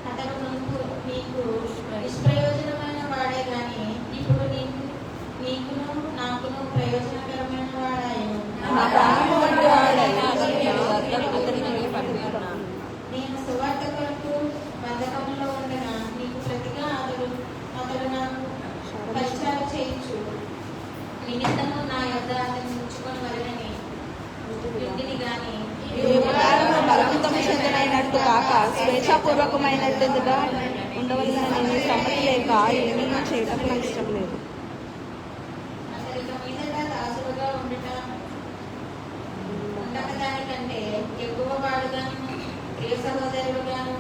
అతడు నీకు నిష్ప్రయోజనమైన వాడే కానీ ఇప్పుడు నీకును నాకును ప్రయోజనకరమైన వాడాయను. నేను సువార్త కొరకు బంధకంలో ఉండగా నీకు ప్రతిగా అతడు నాకు పరిచయాలు చేయించు నిమిత్తము నా యొద్ద అతను ఉంచుకొని వలనని యుద్ధిని గాని బలవంతం చెందనైనట్టు కాక స్వేచ్ఛాపూర్వకమైనట్టుగా ఉండవలసిన నేను సమ్మతి లేక ఏమీ చేయటం నాకు ఇష్టం లేదు. అతడికి మీదట దాసుడుగా ఉండకదానికంటే ఎక్కువ వాడుగాను ప్రియ సహోదరుడుగాను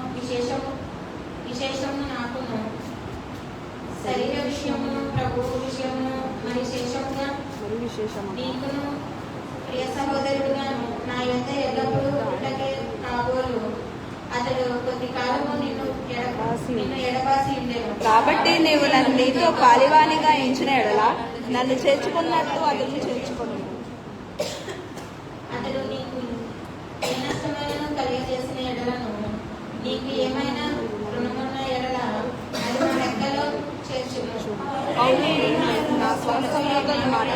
విశేషము నాకును శరీర విషయమును ప్రభువు విషయమును మరి విశేషముగా నీకును ప్రియ సహోదరుడుగాను నా యొద్ద ఎల్లప్పుడూ ఉండకే కాబోలు. అతడు కొద్ది కాలము నిన్ను ఎడబాసి ఉండేను. కాబట్టి నీవు నన్ను నీతో పాలివానిగా ఎంచిన ఎడల నన్ను చేర్చుకున్నట్టు అతన్ని చేర్చుకుని అతడు నీకు ఏ నష్టమైన కలిగజేసిన ఎడలను నీకు ఏమైనా రుణమున్న ఎడల అది నా లెక్కలో చేర్చును. నా స్వంతంలో ఈ మాట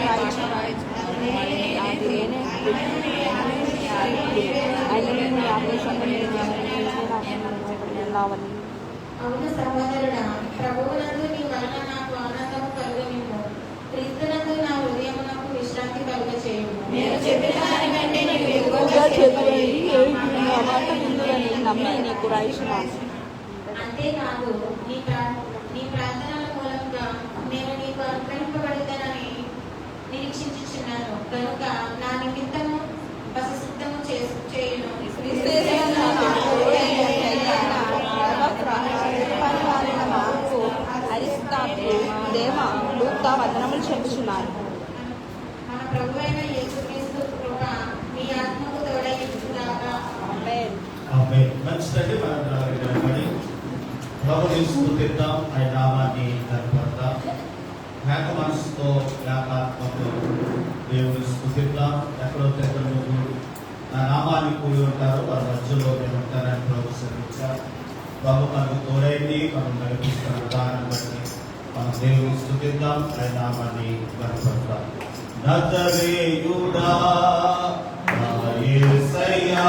అవును సహోదరుడా, ప్రభువునందు నీ వలన నాకు ఆనందము కలుగనిమ్ము. క్రీస్తునందు నా హృదయమునకు విశ్రాంతి కలుగచేయుము. అంతేకాదు నీ ప్రార్థనల మూలంగా నేను నీకు అనుగ్రహింపబడతానని నిరీక్షించుచున్నాను కనుక నా నిమిత్తము వససిద్ధము చేయును. వందనములు చెప్పుచున్నారు. మన ప్రభు అయిన యేసుక్రీస్తు కృప మీ ఆత్మకు తోడైగాక. మంచిదండి. మనం ప్రభుని స్తుతిద్దాం, ఆయన నామాన్ని కనపడతాం. మేక మనసుతో ఏకాత్మతో దేవుని స్తుతిద్దాం. ఎక్కడో తెగలు నా నామాన్ని కూడి ఉంటారు, వారి మధ్యలో నేను ఉంటానని ప్రభు శ్రమించారు. ప్రభు మనకు తోడైంది, మనం నడిపిస్తున్న విధానం బట్టి మనం దేవుని స్తుతిద్దాం, ఆయన నామాన్ని కనపడతాం. నజరేయుడా నా యేసయ్యా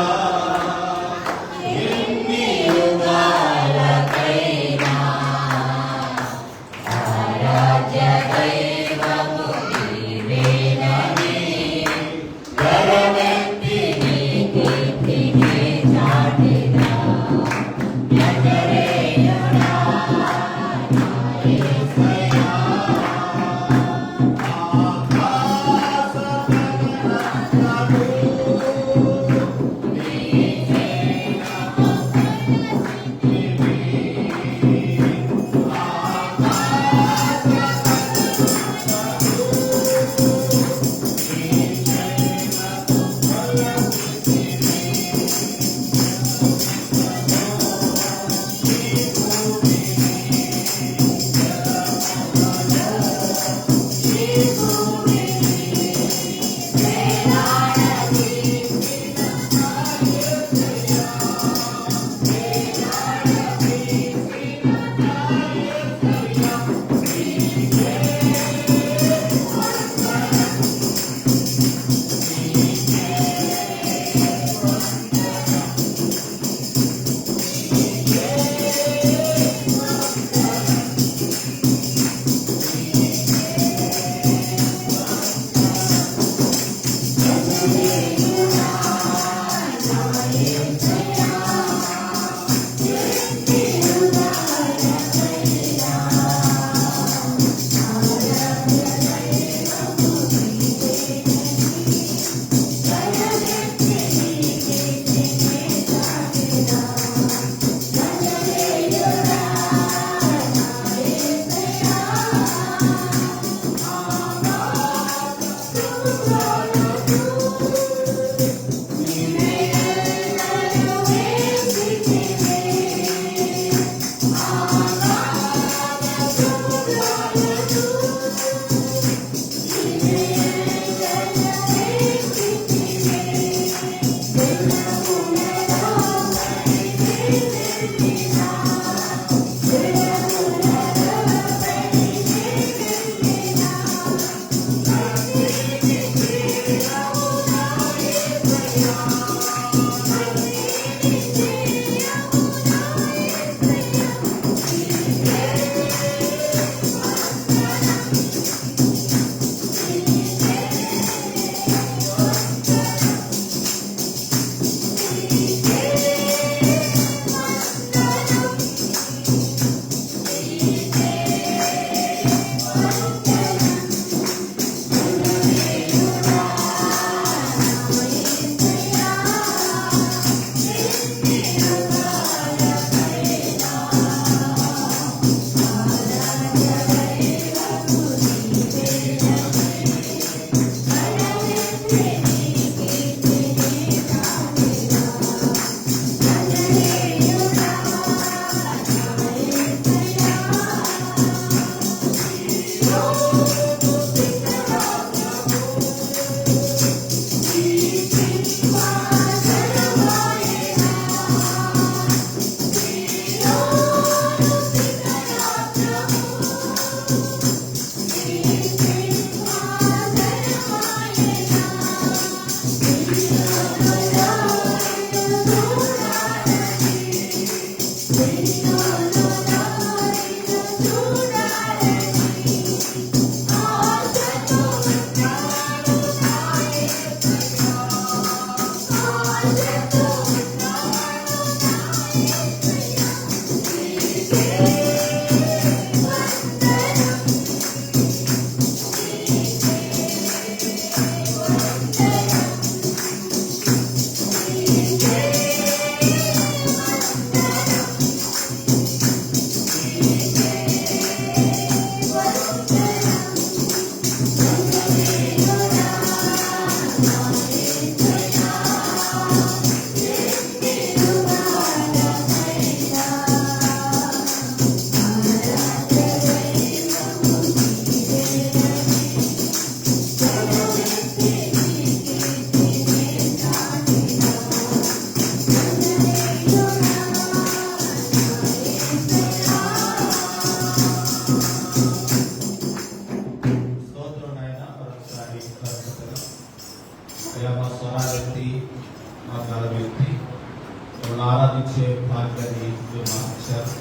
ఆరాధించే భాగ్యాన్ని మీరు మాకు ఇచ్చారు.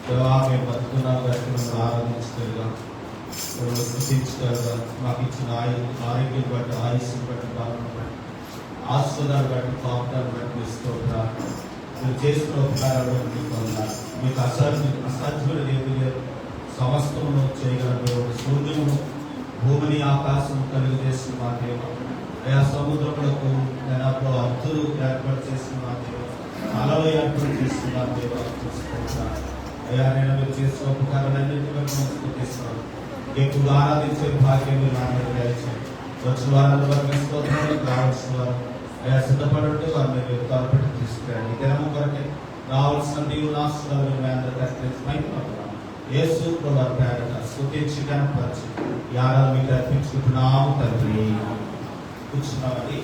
దేవా, మేము బతుకున్నాం బట్టి మిమ్మల్ని ఆరాధించగలుగా, మిమ్మల్ని స్థుతించగలుగా, మాకు ఇచ్చిన ఆరోగ్యం బట్టి, ఆయుష్ని బట్టి, బలం బట్టి, ఆస్పదాన్ని బట్టి, పాపదాన్ని బట్టి స్తోత్రాలు. మీరు చేసిన ఉపకారాలు మీకు ఉన్నారు. మీకు అసాధ్యమైన ఏమీ లేదు. సమస్తమును చేయగల దేవుడు, సూర్యుడు భూమిని ఆకాశం కలిగి చేసిన మా దేవ, అయా సముద్రములకు నేనప్పుడు అద్దులు ఏర్పాటు చేసిన మా దేవ, అలలు ఏర్పాటు చేసిన మా దేవ, అయ్యా నేను మీరు చేసిన ఉపకారాలన్నింటి వరకు స్థుతిస్తున్నాను. ఎక్కువ ఆరాధించే భాగ్యం మీరు నాన్న దయచేయండి. వచ్చిన వారందరూ వరకు స్తోత్రాలు, కావాల్సిన వారు అయ్యా సిద్ధపడుతూ వారిని మీరు తలపెట్టి తీసుకురండి. దినము కొరకే రావాల్సిన దీవునాస్తులు మేము అందరికీ యేసు ప్రభువు పేరట స్తుతించి కనపరిచి ఈ ఆరాధన మీకు అర్పించుకుంటున్నాము తండ్రి. కూర్చున్నామని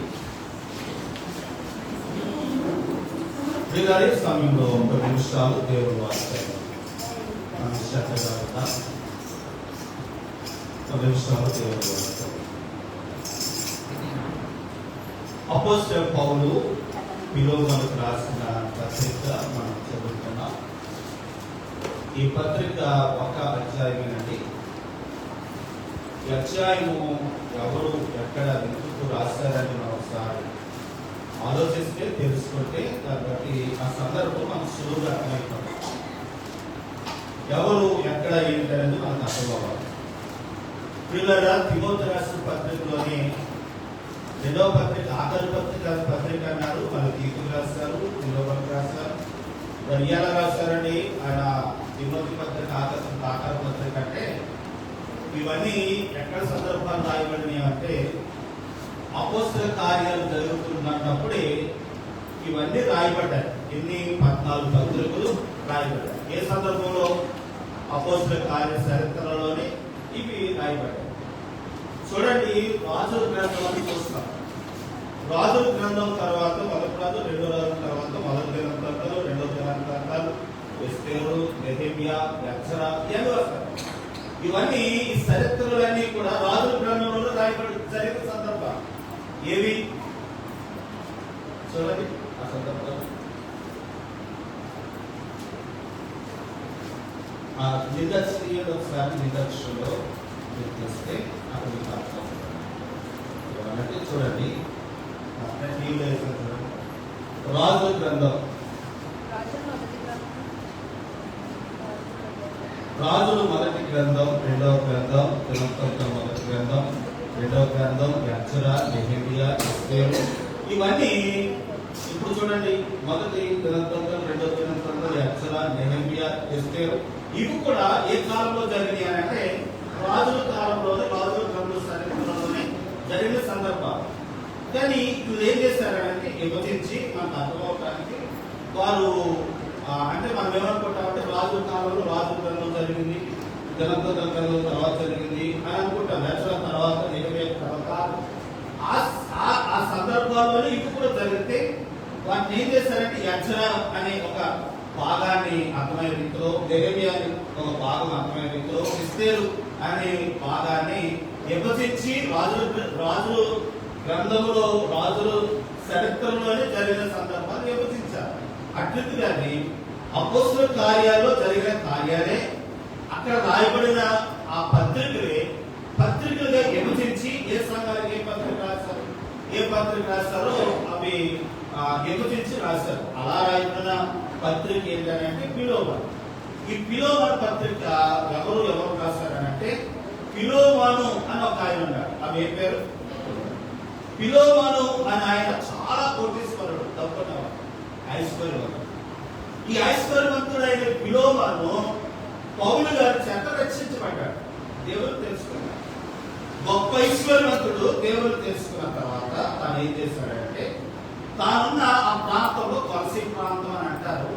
ప్రియులారా, ఈ సమయంలో 10 నిమిషాలు దేవుడు వాక్యాన్ని మనం శ్రద్ధగా విందాం. 10 నిమిషాలు దేవుడు వాక్యం. అపోస్తలుడైన పౌలు ఫిలోమోనుకు రాసిన పత్రిక మనం చదువుతున్నాం. ఈ పత్రిక ఒక అధ్యాయమేనండి. ఈ అధ్యాయము ఎవరు ఎక్కడ ఎందుకు రాశారని మనం ఒకసారి ఆలోచిస్తే తెలుసుకుంటే దాన్ని బట్టి ఆ సందర్భం మనకు సులువుగా అర్థమైపోతుంది. ఎవరు ఎక్కడ ఏంటనేది మనకు అర్థమవ్వాలి. ప్రియులారా, తిమోతి రాసిన పత్రికలోని 2వ పత్రిక, ఆఖరి పత్రిక అన్నారు. మళ్ళీ తీతుకు రాశారు, తిమోతికి రాశారు. మరి ఎలా రాశారండి? ఆయన తిమోతి పత్రిక ఆఖరి పత్రిక అంటే ఇవన్నీ ఎక్కడ సందర్భాలు రాయబడినాయి అంటే అపోస్తల కార్యాలు జరుగుతున్నప్పుడే ఇవన్నీ రాయబడ్డాయి. ఎన్ని 14 పత్రికలు రాయబడ్డాయి. ఏ సందర్భంలో? అపోస్తల కార్య చరిత్రలోనే ఇవి రాయబడ్డాయి. చూడండి, రాజుల గ్రంథాన్ని చూస్తాం. రాజుల గ్రంథం తర్వాత 1వ రాజు, 2వ రాజు తర్వాత 1వ దినవృత్తాంతాలు, 2వ దినవృత్తాంతాలు, ఎస్తేరు, నెహెమియా, ఎజ్రా ఇవన్నీ వస్తాయి. ఇవన్నీ ఈ చరిత్రలన్నీ కూడా రాజుల గ్రంథంలో రాయబడి జరిగిన సందర్భం ఏవి చూడండి. ఆ సందర్భం నిదర్శనీయుడు ఒకసారి నిదర్శనలో చూస్తే అక్కడ మీకు అర్థం ఏమనంటే చూడండి. రాజుల గ్రంథం రాజులు మొదటి గ్రంథం, రెండవ గ్రంథం, దినవృత్తాంతం మొదటి గ్రంథం, రెండవ గ్రంథం, యెజ్రా, నెహెమియా, ఎస్తేరు, ఇవన్నీ ఇప్పుడు చూడండి. మొదటి దినవృత్తాంతం, రెండవ దినవృత్తాంతం, యెజ్రా, నెహెమియా, ఎస్తేరు, ఇవి కూడా ఏ కాలంలో జరిగినాయి అని అంటే రాజుల కాలంలోనే, రాజుల గ్రంథం చరిత్రలోనే జరిగిన సందర్భాలు. కానీ వీళ్ళు ఏం చేశారంటే విభజించి మనకు అర్థమవడానికి వారు అంటే మనం ఏమనుకుంటామంటే రాజుల కాలంలో రాజుల గ్రంథం జరిగింది, దినవృత్తాంతం గ్రంథం తర్వాత జరిగింది అని అనుకుంటాం. యెజ్రా తర్వాత, నెహెమియా తర్వాత ఆ సందర్భాల్లోనే ఇవి కూడా జరిగితే వాటిని ఏం చేశారంటే యెజ్రా అనే ఒక భాగాన్ని అర్థమయ్యే రీతిలో, నెహెమియా అనే ఒక భాగం అర్థమయ్యే రీతిలో, ఎస్తేరు అనే భాగాన్ని విభజించి రాజుల గ్రంథంలో, రాజుల చరిత్రలోనే జరిగిన సందర్భాన్ని విభజించారు. అట్లుగాని అపోస్తలుల కార్యాల్లో జరిగిన కార్యాలే అక్కడ రాయబడిన ఆ పత్రికలుగా విభజించి ఏ సంఘానికి ఏ పత్రిక రాశారో అవి విభజించి రాశారు. అలా రాయబడిన పత్రిక ఏంటంటే పిలోమాను. ఈ పిలోమాను పత్రిక ఎవరు రాశారనంటే పిలోమాను అని ఒక ఆయన ఉన్నాడు. అవి ఏ పేరు? పిలోమాను అని ఆయన చాలా కోటీశ్వరుడు, తప్పనవాడు, ఐశ్వర్యవంతుడు. ఈ ఐశ్వర్యవంతుడైన పిలోమాను పౌలు గారి చేత రక్షించబడ్డాడు. దేవుడు తెలుసుకున్నాడు. గొప్ప ఐశ్వర్యవంతుడు దేవుడు తెలుసుకున్న తర్వాత తాను ఏం చేశాడంటే తానున్న ఆ ప్రాంతంలో, కొలసి ప్రాంతం అని అంటారు,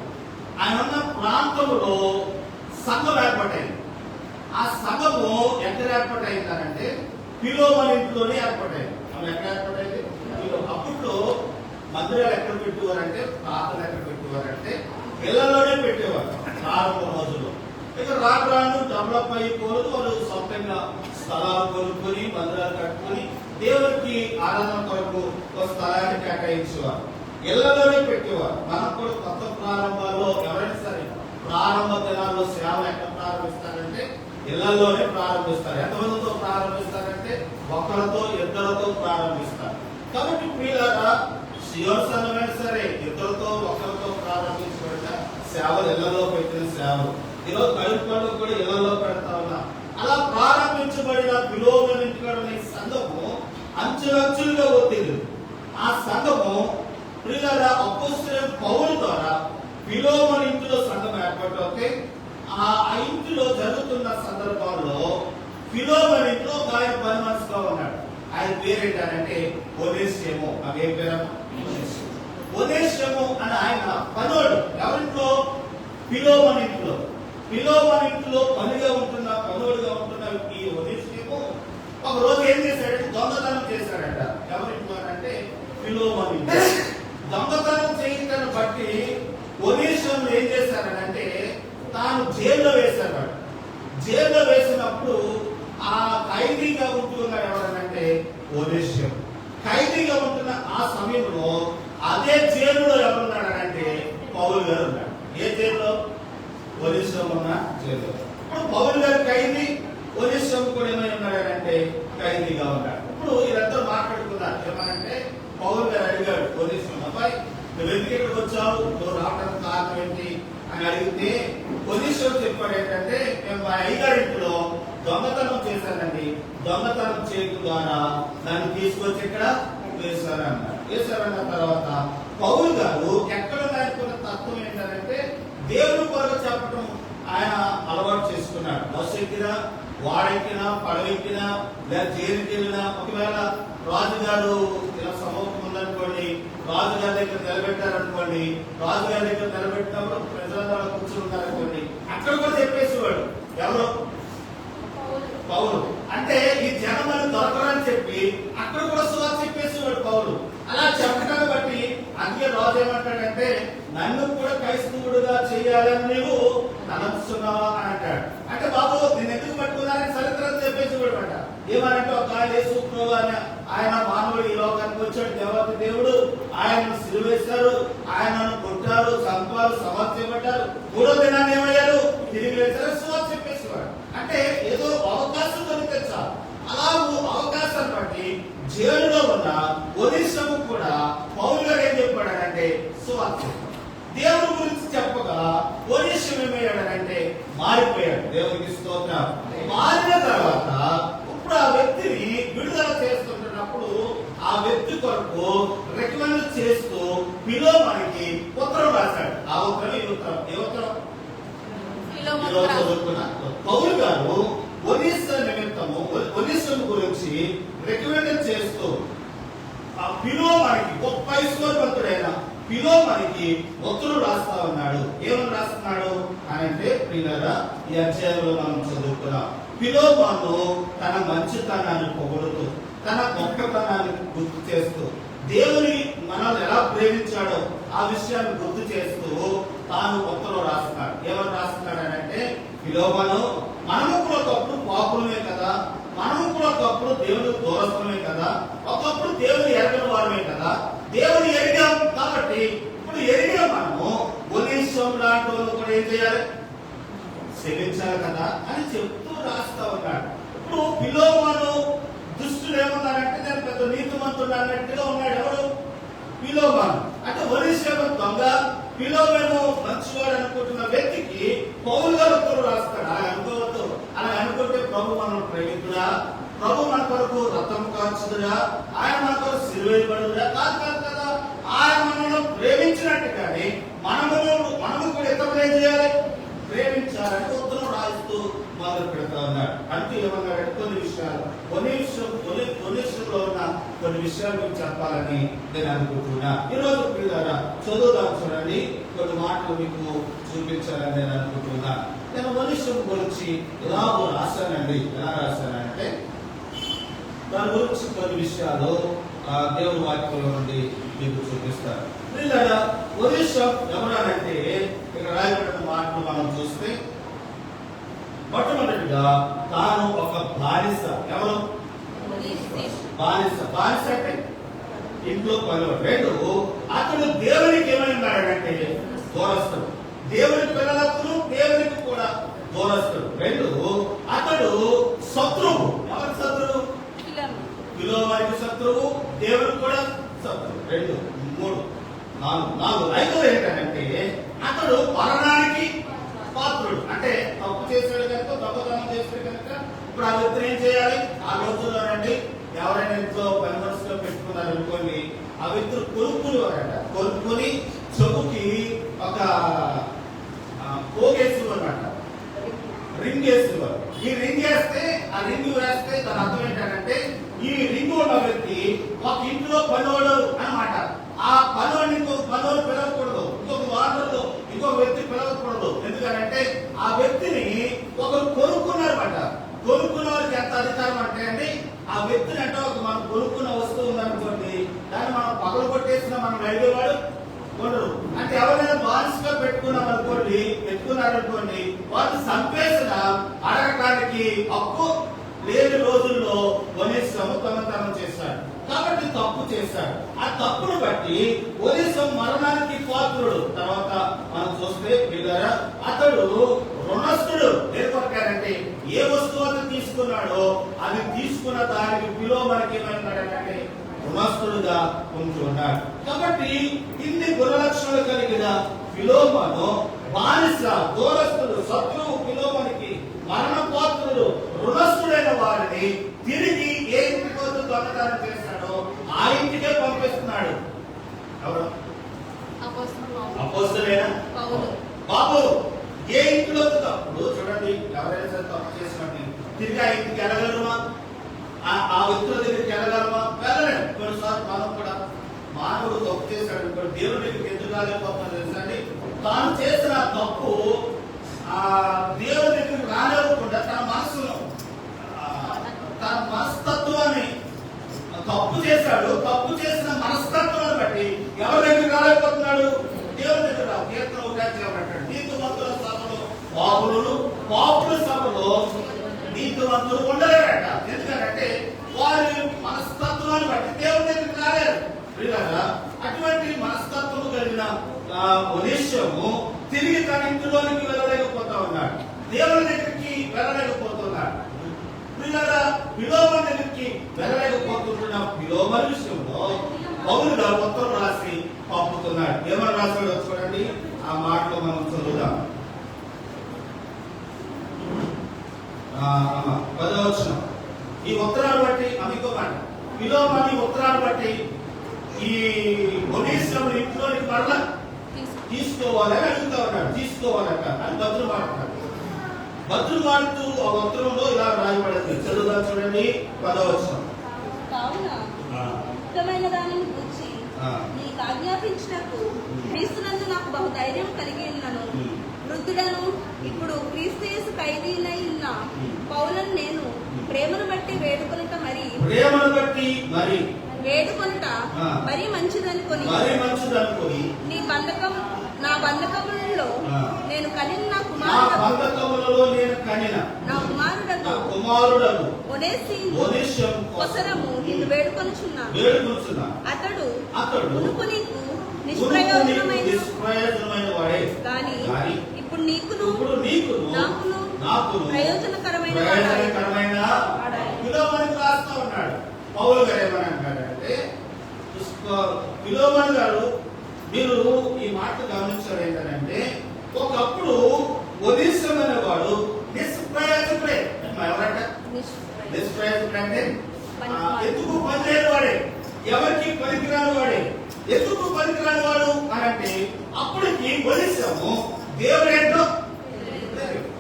ఆయన ఉన్న ప్రాంతంలో సంఘం ఏర్పడైంది. ఆ సంఘము ఎక్కడ ఏర్పడైందనంటే పిలోమాను ఇంట్లోనే ఏర్పడైంది. అవి ఎక్కడ ఏర్పడైంది? అప్పట్లో మందిరాలు ఎక్కడ పెట్టేవారంటే, ప్రార్థనలు ఎక్కడ పెట్టేవారంటే ఇళ్లలోనే పెట్టేవారు ప్రారంభ రోజుల్లో. ఇక రాను డెవలప్ అయిపోదు, వాళ్ళు సొంతంగా స్థలాలు కొనుక్కొని మందిరాలు కట్టుకొని దేవుడికి ఆరాధన కొరకు ఒక స్థలాన్ని కేటాయించేవారు, ఇళ్లలోనే పెట్టేవారు. మనకు కూడా కొత్త ప్రారంభాల్లో ఎవరైనా సరే ప్రారంభ దినాల్లో సేవ ఎక్కడ ప్రారంభిస్తారంటే ఇళ్లలోనే ప్రారంభిస్తారు. ఎంతమందితో ప్రారంభిస్తారంటే ఒకరితో, ఇద్దరితో ప్రారంభిస్తారు. కాబట్టి ప్రియులారా, సియోన్ సంఘమైనా సరే ఇద్దరితో, ఒకరితో ప్రారంభించబడిన సేవలు, ఇళ్లలో పెట్టిన సేవలు. ఈరోజు కలుపు పండుగ కూడా ఇళ్లలో పెడతా ఉన్నా. అలా ప్రారంభించబడిన పిలోమాను ఇంటికాడనే సంఘము అంచులంచులుగా ఒత్తిడి. ఆ సంఘము ప్రియులారా అపోస్తలుడైన పౌలు ద్వారా పిలోమాను ఇంటిలో సంఘం ఏర్పడితే ఆ ఇంటిలో జరుగుతున్న సందర్భాల్లో పిలోమాను ఇంట్లో ఒక ఆయన పని మనిషిగా ఉన్నాడు. ఆయన పేరేంటంటే ఒనేసిము. అవి ఏ పేరు? ఒనేసిము అని ఆయన పనోడు. ఎవరింట్లో? పిలోమాను ఇంట్లో. పిలోమాను ఇంట్లో పనిగా ఉంటున్న, పనోడుగా ఉంటున్న ఈ ఒనేసిము ఒక రోజు ఏం చేశాడంటే దొంగతనం చేశాడంట. ఎవరింట్లో అంటే పిలోమాను ఇంట్లో. దొంగతనం చేయడాన్ని బట్టి ఒనేసిము ఏం చేశాడనంటే తాను జైల్లో వేశాడు. జైల్లో వేసినప్పుడు ఆ ఖైదీగా ఉంటున్నాడు ఎవరనంటే ఒనేసిము. ఖైదీగా ఉంటున్న ఆ సమయంలో అదే జైలులో ఎవరున్నాడనంటే పౌలు గారు ఉన్నాడు. ఏ జైల్లో? ఒనేసిము ఉన్న జైల్లో. ఇప్పుడు పౌలు గారు ఖైదీ, ఒనేసిము కూడా ఏమై ఉన్నాడంటే ఖైదీగా ఉన్నాడు. ఇప్పుడు వీళ్ళందరూ మాట్లాడుకున్నారు. ఏమనంటే పౌలు గారు అడిగాడు ఒనేసిము, అబ్బాయి నువ్వు ఎందుకు ఇక్కడికి వచ్చావు, నువ్వు రావడానికి కారణం ఏంటి అని అడిగితే ఒనేసిము చెప్పాడు ఏంటంటే మేము మా అయ్యగారింట్లో దొంగతనం చేశానండి, దొంగతనం చేయడం ద్వారా నన్ను తీసుకొచ్చి ఇక్కడ వేశారన్న తర్వాత పౌలు గారు ఎక్కడ నేర్చుకున్న తత్వం ఏంటంటే దేవుని కొరకు చెప్పడం ఆయన అలవాటు చేసుకున్నాడు. బస్సు ఎక్కినా, వాడెక్కినా, పడవెక్కినా, లేదా జైలుకి వెళ్ళినా, ఒకవేళ రాజుగారు ఇలా సమూహం ఉందనుకోండి, రాజుగారి దగ్గర నిలబెట్టారనుకోండి, రాజుగారి దగ్గర నిలబెట్టినప్పుడు ప్రజలందరూ కూర్చుని ఉన్నారనుకోండి, అక్కడ కూడా చెప్పేసేవాడు. ఎవరు? పౌలు. అంటే ఈ జనములు దొరకరని చెప్పి అక్కడ కూడా సువార్త చెప్పేసేవాడు పౌలు. అలా చెప్పడాన్ని బట్టి అందుకే రాజు ఏమంటాడంటే నన్ను కూడా క్రైస్తవుడుగా చేయాలని నీవు తలంచుతున్నావా అని అంటాడు. అంటే బాబు నేను ఎందుకు పట్టుకున్నారని చరిత్ర చెప్పేసేవాడు అంట. ఏమనంటే ఒక యేసు ప్రభువు ఆయన మానవుడు ఈ లోకానికి వచ్చాడు, దేవత దేవుడు, ఆయనను సిలువేశారు, ఆయనను కొట్టారు, చంపారు, సమర్పించబడ్డారు, మూడో దినాన్ని ఏమయ్యారు, తిరిగి లేచారు, సువార్త చెప్పేసేవాడు. అంటే ఏదో అవకాశం దొరికితే చాలు. అలాగూ అవకాశాన్ని బట్టి జైలులో ఉన్న ఒలీషము కూడా పౌలు గారు ఏం చెప్పాడంటే సువార్త దేవుని గురించి చెప్పగా ఒలీషం ఏమయ్యాడనంటే మారిపోయాడు. దేవునికి స్తోత్రం. మారిన తర్వాత ఇప్పుడు ఆ వ్యక్తిని విడుదల చేస్తున్నప్పుడు ఆ వ్యక్తి కొరకు రికమెండ్ చేస్తూ మనకి ఉత్తరం రాశాడు. ఆ ఉత్తరం ఈ ఉత్తరం ఏ ఉత్తరం పౌలు గారు ఒలీషా నిమిత్తము ఒలీషం గురించి రికమెండ్ చేస్తూ ఆ మనకి గొప్ప ఐశ్వర్యవంతుడైన మనకి ఉత్తరం రాస్తా ఉన్నాడు. ఏమని రాస్తున్నాడు అంటే ప్రియులారా, ఈ అధ్యాయంలో మనం చదువుకున్నాం. ఫిలోమోను తన మంచితనాన్ని పొగుడుతూ, తన గొప్పతనాన్ని గుర్తు చేస్తూ, దేవుని మనల్ని ఎలా ప్రేమించాడో ఆ విషయాన్ని గుర్తు చేస్తూ తాను ఉత్తరం రాస్తున్నాడు. ఏమని రాస్తున్నాడు అంటే, ఫిలోమోను, మనము కూడా ఒకప్పుడు పాపులమే కదా, మనము కూడా ఒకప్పుడు దేవుని దూరస్థమే కదా, ఒకప్పుడు దేవుని ఎరగని వారమే కదా, దేవుని ఎరిగాం కాబట్టి ఇప్పుడు ఎరిగిన మనము ఒలీషం లాంటి వాళ్ళు కూడా ఏం చేయాలి, సేవించాలి కదా అని చెప్తూ రాస్తా ఉన్నాడు. ఇప్పుడు ఫిలోమోను దుష్టుడు ఏమన్నాడంటే నేను పెద్ద నీతిమంతుడు అన్నట్టుగా ఉన్నాడు. ఎవరు? ఫిలోమోను. అంటే ఒలీషము దొంగ, ఫిలోమోను మంచివాడు అనుకుంటున్న వ్యక్తికి పౌలు గారు ఉత్తరం రాస్తాడు. అలా అనుకోవద్దు. అలా అనుకుంటే ప్రభు మనల్ని ప్రేమితుడా, ప్రభు మన కొరకు రక్తం కాల్చుదురా, ఆయన మన కొరకు సిలువేయబడుదురా? కాదు కాదు కదా. ఆయన మనల్ని ప్రేమించినట్టుగానే మనము కూడా ఇతరులు ఏం చేయాలి, ప్రేమించాలని ఉత్తరం రాస్తూ మొదలు పెడతా ఉన్నాడు. అంటే ఏమన్నాడంటే కొన్ని విషయంలో ఉన్న కొన్ని విషయాలు మీకు చెప్పాలని నేను అనుకుంటున్నా. ఈరోజు పిల్లరా చదువుదాం, చూడండి, కొన్ని మాటలు మీకు చూపించాలని నేను అనుకుంటున్నా. నేను మనుష్యం గురించి ఎలా రాశానండి. ఎలా రాశానంటే దాని గురించి కొన్ని విషయాలు దేవుని వాక్యంలో నుండి మీకు చూపిస్తారు. పిల్లరా మనుష్యం ఎవరనంటే ఇక్కడ రాయబడిన మాటలు మనం చూస్తే మొట్టమొదటిగా తాను ఒక బానిస. ఎవరు? బానిస అంటే ఇంట్లో పనులు. రెండు, అతడు దేవునికి ఏమైనాడంటే దూరస్తుడు. దేవుని పిల్లలకు దేవునికి కూడా దూరస్తుడు. రెండు, అతడు శత్రువు. ఎవరి శత్రువు? ఫిలోమోనుకి శత్రువు, దేవునికి కూడా శత్రువు. రెండు, మూడు, నాలుగు. ఐదోది ఏంటంటే అతడు మరణానికి పాత్రుడు. అంటే తప్పు చేసాడు కనుక, దొంగతనం చేసాడు కనుక ఇప్పుడు ఆ వ్యక్తిని ఏం చేయాలి? ఆ రోజుల్లోనండి ఎవరైనా ఇంట్లో పని మనసులో పెట్టుకున్నారు అనుకోండి, ఆ వ్యక్తులు కొనుక్కుని చెవుకి ఒక పోగేసేవారు అన్నమాట, రింగ్ వేసేవారు. ఈ రింగ్ వేస్తే, ఆ రింగ్ వేస్తే దాని అర్థం ఏంటంటే ఈ రింగ్ ఉన్న వ్యక్తి ఒక ఇంట్లో పనివాడు అన్నమాట. ఆ పనివాడిని ఇంకొక పనివాడు పిలవకూడదు, ఇంకొక వార్డులో ఇంకొక వ్యక్తి పిలవకూడదు. ఎందుకంటే ఆ వ్యక్తిని ఒకరు కొనుక్కున్నారన్నమాట. కొనుక్కున్న వారికి ఎంత అధికారం అంటే అండి, ఆ వ్యక్తిని అంటే ఒక మనం కొనుక్కున్న వస్తువు ఉందనుకోండి, దాన్ని మనం పగలు కొట్టేసిన మనం అడిగేవాడు కొనరు. అంటే ఎవరైనా బానిసగా పెట్టుకున్నారనుకోండి, వాళ్ళు సంపేసిన అడగటానికి హక్కు లేని రోజుల్లో ఒలీషము దొంగతనం చేశాడు. కాబట్టి తప్పు చేశాడు. ఆ తప్పును బట్టి ఒలీషం మరణానికి పాత్రుడు. తర్వాత మనం చూస్తే అతడు రుణస్థుడు. ఏర్పడ్డాడంటే ఏ వస్తువు అతను తీసుకున్నాడో అది తీసుకున్న దానికి ఫిలోమోనుకి ఏమైనాడంటే రుణస్థుడుగా ఉంటున్నాడు. కాబట్టి ఇన్ని గుణలక్షణాలు కలిగిన ఫిలోమోను బానిస, దూరస్థుడు, శత్రువు, ఫిలోమోనుకి మరణపాత్రుడు, రుణస్థుడైన వారిని తిరిగి ఏ ఇంటి కోసం దొంగతనం చేస్తాడో ఆ ఇంటికే పంపిస్తున్నాడు. ఎవరు? అపోస్తలుడైన బాబు. ఏ ఇంటిలో తప్పుడు చూడండి, ఎవరైనా సరే తప్పు చేసినట్టు తిరిగి ఆ ఇంటికి వెళ్ళగలమా? ఆ వ్యక్తుల దగ్గరికి వెళ్ళగలమా? వెళ్ళలేము. కొన్నిసార్లు మనం కూడా మానవుడు తప్పు చేశాడు, దేవుడి దగ్గరికి ఎందుకు రాలేకపోతున్నా తెలుసండి, తాను చేసిన తప్పు ఆ దేవుడి దగ్గరికి రాలేకుండా తన మనసులో తన మనస్తత్వాన్ని తప్పు చేశాడు. తప్పు చేసిన మనస్తత్వాన్ని బట్టి ఎవరి దగ్గరికి రాలేకపోతున్నాడు? దేవుడి దగ్గర రావు. కీర్తన 1 చేయబడ్డాడు, నీతిమంతుల సభలో పాపుల సభలో నీతివంతులు ఉండలేరట. ఎందుకంటే వారి మనస్తత్వాన్ని బట్టి దేవుని దగ్గరికి రాలేరు. ప్రియులారా, అటువంటి మనస్తత్వం కలిగిన ఒనేషము తిరిగి తన ఇంటిలోనికి వెళ్ళలేకపోతా ఉన్నాడు, దేవుని దగ్గరికి వెళ్ళలేకపోతున్నాడు. ప్రియులారా, ఫిలోమోను దగ్గరికి వెళ్ళలేకపోతున్న ఫిలోమోను విషయంలో పౌలు గారు ఉత్తరం రాసి పంపుతున్నాడు. ఏమని రాశాడో చూడండి, ఆ మాటలో మనం చదువుదాం. 10వ వచనం. ఈ ఉత్తరాలు బట్టి అందుకోమాట ఫిలోమోను ఉత్తరాలు బట్టి ఈ ఒనేసిము ఇంట్లోనికి మరలా తీసుకోవాలని అడుగుతా ఉన్నాడు. తీసుకోవాలట అని భద్రులు మాట్లాడు. భద్రులు మాడుతూ ఆ ఉత్తరంలో ఇలా రాయబడింది. చదువుదా చూడండి 10వ వచనం. కావున ఉత్తమైన దానిని గురించి నీకు ఆజ్ఞాపించినట్టు క్రీస్తునందు నాకు బహు ధైర్యం కలిగి ఉన్నాను. వృద్ధుడను ఇప్పుడు క్రీస్తు యేసు ఖైదీనై ఉన్న పౌలను నేను ప్రేమను బట్టి వేడుకొనుట మరి మంచిదనుకొని నా బంధకములలో నేను కనిన నా కుమారుడకు ఒనేసిము కోసరము నిన్ను వేడుకొనుచున్నాను. అతడు మునుపు నీకు నిష్ప్రయోజనమైన వాడే కానీ ఇప్పుడు నీకును నాకును ప్రయోజనకరమైన రాస్తా ఉన్నాడు. పౌలు గారు ఏమనంటాడంటే, ఫిలోమోను గారు మీరు ఈ మాట గమనించారు ఏంటంటే, ఒకప్పుడు ఒనేసిము అనేవాడు నిష్ప్రయోజకుడే. ఎవరంట నిష్ప్రయోజకుడు అంటే ఎందుకు పనిచేయని వాడే, ఎవరికి పనికిరాని వాడే. ఎందుకు పనికిరాని వాడు అని అంటే అప్పటికి ఒనేసిము దేవుడు ఏంటో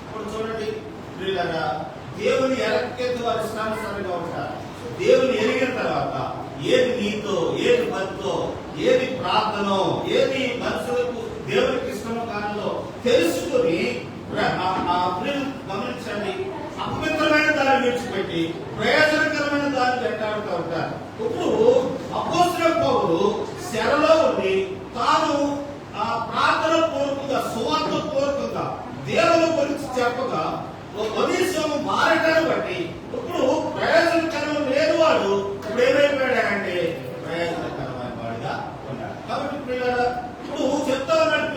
ఇప్పుడు చూడండి. దేవుని ఎరకెత్తు వారి ఇష్టానుసారంగా ఉంటారు. దేవుని ఎరిగిన తర్వాత ఏది నీతో, ఏది భక్తో, ఏది ప్రార్థనో, ఏది మనుషులకు దేవునికి ఇష్టమో కానో తెలుసుకుని గమనించండి. అపవిత్రమైన దాన్ని విడిచిపెట్టి ప్రయోజనకరమైన దాన్ని వెంటాడుతూ ఉంటారు. ఇప్పుడు అపోస్తలుడైన పౌలు శరలో ఉండి తాను ప్రార్థన పూర్వకంగా, సువార్త పూర్వకంగా దేవుని గురించి చెప్పగా ఒనేసిము మారటాన్ని బట్టి ఇప్పుడు ప్రయోజనకరం లేని వాడు ఇప్పుడు ఏమైపోయాడంటే ప్రయోజనకరమైన వాడిగా ఉన్నాడు. కాబట్టి ఇప్పుడు చెప్తా ఉన్నాడు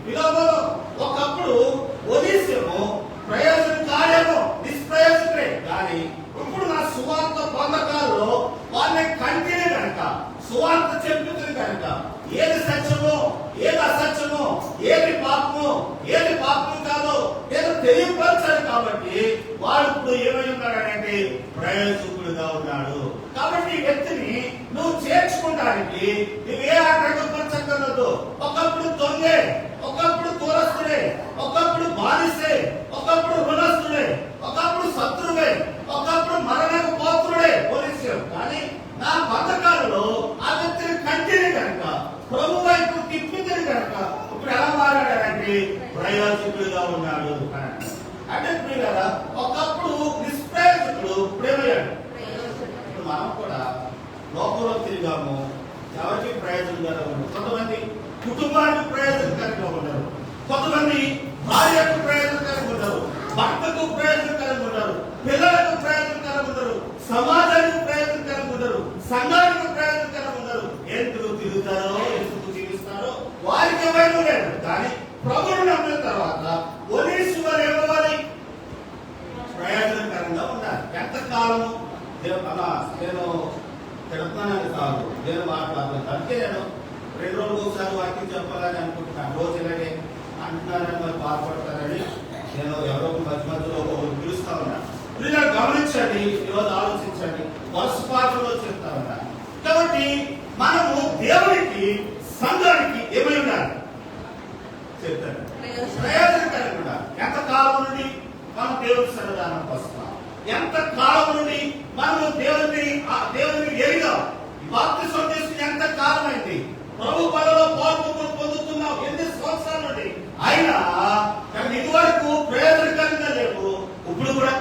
ఫిలోమోను ఒకప్పుడు ఒనేసిము ప్రయోజనం కాదేమో, నిష్ప్రయోజకుడే. కానీ ఇప్పుడు నా సువార్త పొందకాల్లో వాళ్ళని కంటినే కనుక, సువార్త చెప్పుతుంది కనుక ఏది సత్యమో, ఏది అసత్యమో, ఏది పాపమో, ఏది పాపం కాదో ఏదో తెలియపరచాలి. కాబట్టి వాడు ఇప్పుడు ఏమై ఉన్నాడంటే ప్రయోజకుడుగా ఉన్నాడు. కాబట్టి ఈ వ్యక్తిని నువ్వు చేర్చుకోవడానికి నువ్వే ఆటంకపరచగలదు. ఒకప్పుడు దొంగే, ఒకప్పుడు దూరస్తుడే, ఒకప్పుడు బానిసే, ఒకప్పుడు రుణస్తుడే, ఒకప్పుడు శత్రువే, ఒకప్పుడు మరణకు పాత్రుడే ఒనేసిము. కానీ నా బంధకాలలో ఆ వ్యక్తిని కంటిని కనుక, ప్రభు వైపు తిప్పింది కనుక ఇప్పుడు ఎలా మారాడంటే ప్రయోజకుడుగా ఉన్నాడు. అంటే ప్రియులారా, ఒకప్పుడు నిష్ప్రయోజకుడు ప్రేమయ్యాడు. ఇప్పుడు మనం కూడా లోకంలో తిరిగాము, ఎవరికి ప్రయోజనకరంగా ఉండరు. కొంతమంది కుటుంబానికి ప్రయోజనకరంగా ఉండరు, కొంతమంది భార్యకు ప్రయోజనకరంగా ఉండరు, భర్తకు ప్రయోజనకరంగా ఉండరు, పిల్లలకు ప్రయోజనకరంగా ఉండరు, సమాజానికి ప్రయోజనకరంగా ఉండరు, సంఘానికి ప్రయోజనకరంగా ఉండరు. ఎందుకు తిరుగుతారో, ఎందుకు జీవిస్తారో వారికి ఏమైనా లేదు. కానీ ప్రభువును నమ్మిన తర్వాత ఒనేసిము ఏమవ్వాలి? ప్రయోజనకరంగా ఉండాలి. ఎంతకాలము నేను తిడుతున్నానని కాదు, నేను మాట్లాడుతున్నాను. అందుకే నేను 2 రోజులకు ఒకసారి వాక్యం చెప్పాలని అనుకుంటున్నాను. రోజు ఇలాగే అంటున్నారని మరి బాధపడతారని నేను ఎవరో మధ్య మధ్యలో పిలుస్తా ఉన్నాను. మీరు గమనించండి, ఈరోజు ఆలోచించండి, వర్షపాతంలో చెప్తా ఉన్నాను. కాబట్టి మనము దేవునికి, సంఘానికి ఏమై ఉండాలి చెప్తాను, ప్రయోజనకరంగా ఉండాలి. ఎంతకాలం నుండి మనం దేవుని సన్నిధానానికి వస్తున్నాం, ఎంత కాలం నుండి మనము దేవుని ఎరిగాం, బాప్తిసం తీసుకుని ఎంత కాలం అయింది, ప్రభు పదవిలో పాల్గొని పొందుతున్నాం ఎన్ని సంవత్సరాల నుండి, అయినా ఇది వరకు ప్రయోజనకరంగా లేవు. ఇప్పుడు కూడా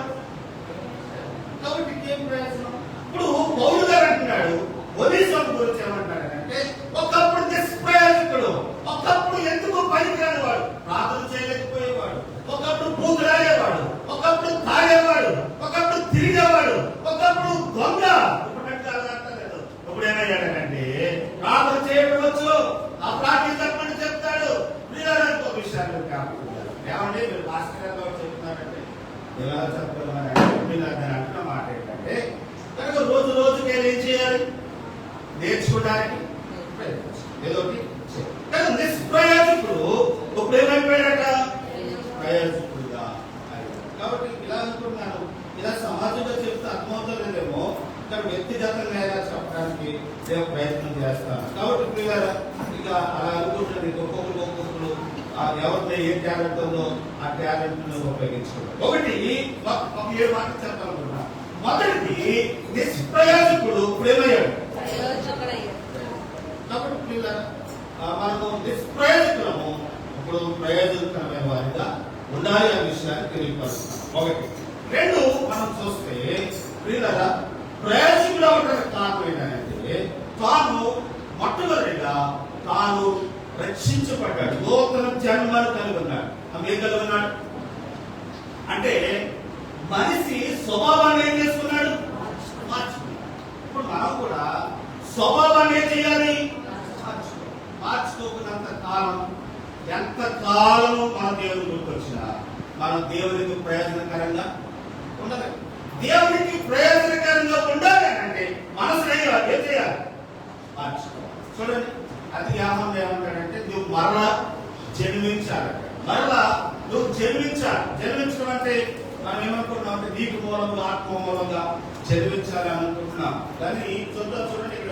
కాబట్టి ఏం ప్రయోజనం? ఇప్పుడు పౌలు గారు అంటున్నాడు ఒనేసిము గురించి ఏమంటాడంటే, ఒకప్పుడు నిష్ప్రయోజకుడు, ఒకప్పుడు ఎందుకు పనికిరాని వాడు, ప్రార్థన చేయలేకపోయేవాడు, ఒకప్పుడు బూతులాడేవాడు, ఒకప్పుడు తాగేవాడు, ఎలా చెప్పగలమని అంటున్న మాట ఏంటంటే కనుక రోజు రోజుకి ఏం చేయాలి? నేర్చుకోవడానికి ఏదో ఒకటి చేయాలి. కానీ నిష్ప్రయోజకుడు ఇప్పుడు ఏమైపోయాడట? ప్రయోజకుడుగా అయ్యాడు. కాబట్టి ఇలా అనుకుంటున్నాను, ఇలా సమాజంలో చెప్తే అర్థమవుతుందేమో, కానీ వ్యక్తిగతంగా ఎలా చెప్పడానికి నేను ప్రయత్నం చేస్తాను. కాబట్టి పిల్లలు ఇక అలా అనుకుంటుంది, ఒక్కొక్కరు ఎవరితో ఏ టాలెంట్ ఉందో ఆ టాలెంట్ ఉపయోగించుకుంటారు. ఒకటి ఒక 7 మాటలు చెప్పాలనుకున్నా. మొదటిది నిష్ప్రయోజకుడు ప్రేమయ్యాడు. కాబట్టి పిల్లలు మనము నిష్ప్రయోజకులము ఇప్పుడు ప్రయోజనకరమైన వారిగా ఉండాలి అనే విషయాన్ని తెలియపరుస్తున్నాం. ఒకటి. 2 మనం చూస్తే పిల్లల ప్రయోజకుడు అవడానికి కారణం ఏంటంటే తాను మొట్టమొదటిగా తాను రక్షించబడ్డాడు, నూతన జన్మను కలిగి ఉన్నాడు. ఏం కలిగి ఉన్నాడు అంటే మనిషి స్వభావాన్ని ఏం చేసుకున్నాడు? మార్చుకున్నాడు. ఇప్పుడు మనం కూడా స్వభావాన్ని ఏం చేయాలి? మార్చుకోకున్నంత కాలం, ఎంత కాలం మన దేవుని గుర్తొచ్చినా మనం దేవునికి ప్రయోజనకరంగా ఉండదు. దేవునికి ప్రయోజనకరంగా ఉండాలి అంటే మనసు ఏం చేయాలి? మార్చుకోవాలి. చూడండి, అది యామం ఏమంటాడంటే నువ్వు మరలా జన్మించాలి. మరలా నువ్వు జన్మించాలి. జన్మించడం అంటే మనం ఏమనుకుంటున్నాం అంటే నీటి మూలంగా, ఆత్మ మూలంగా జన్మించాలి అని అనుకుంటున్నాం. కానీ చూడండి, ఇక్కడ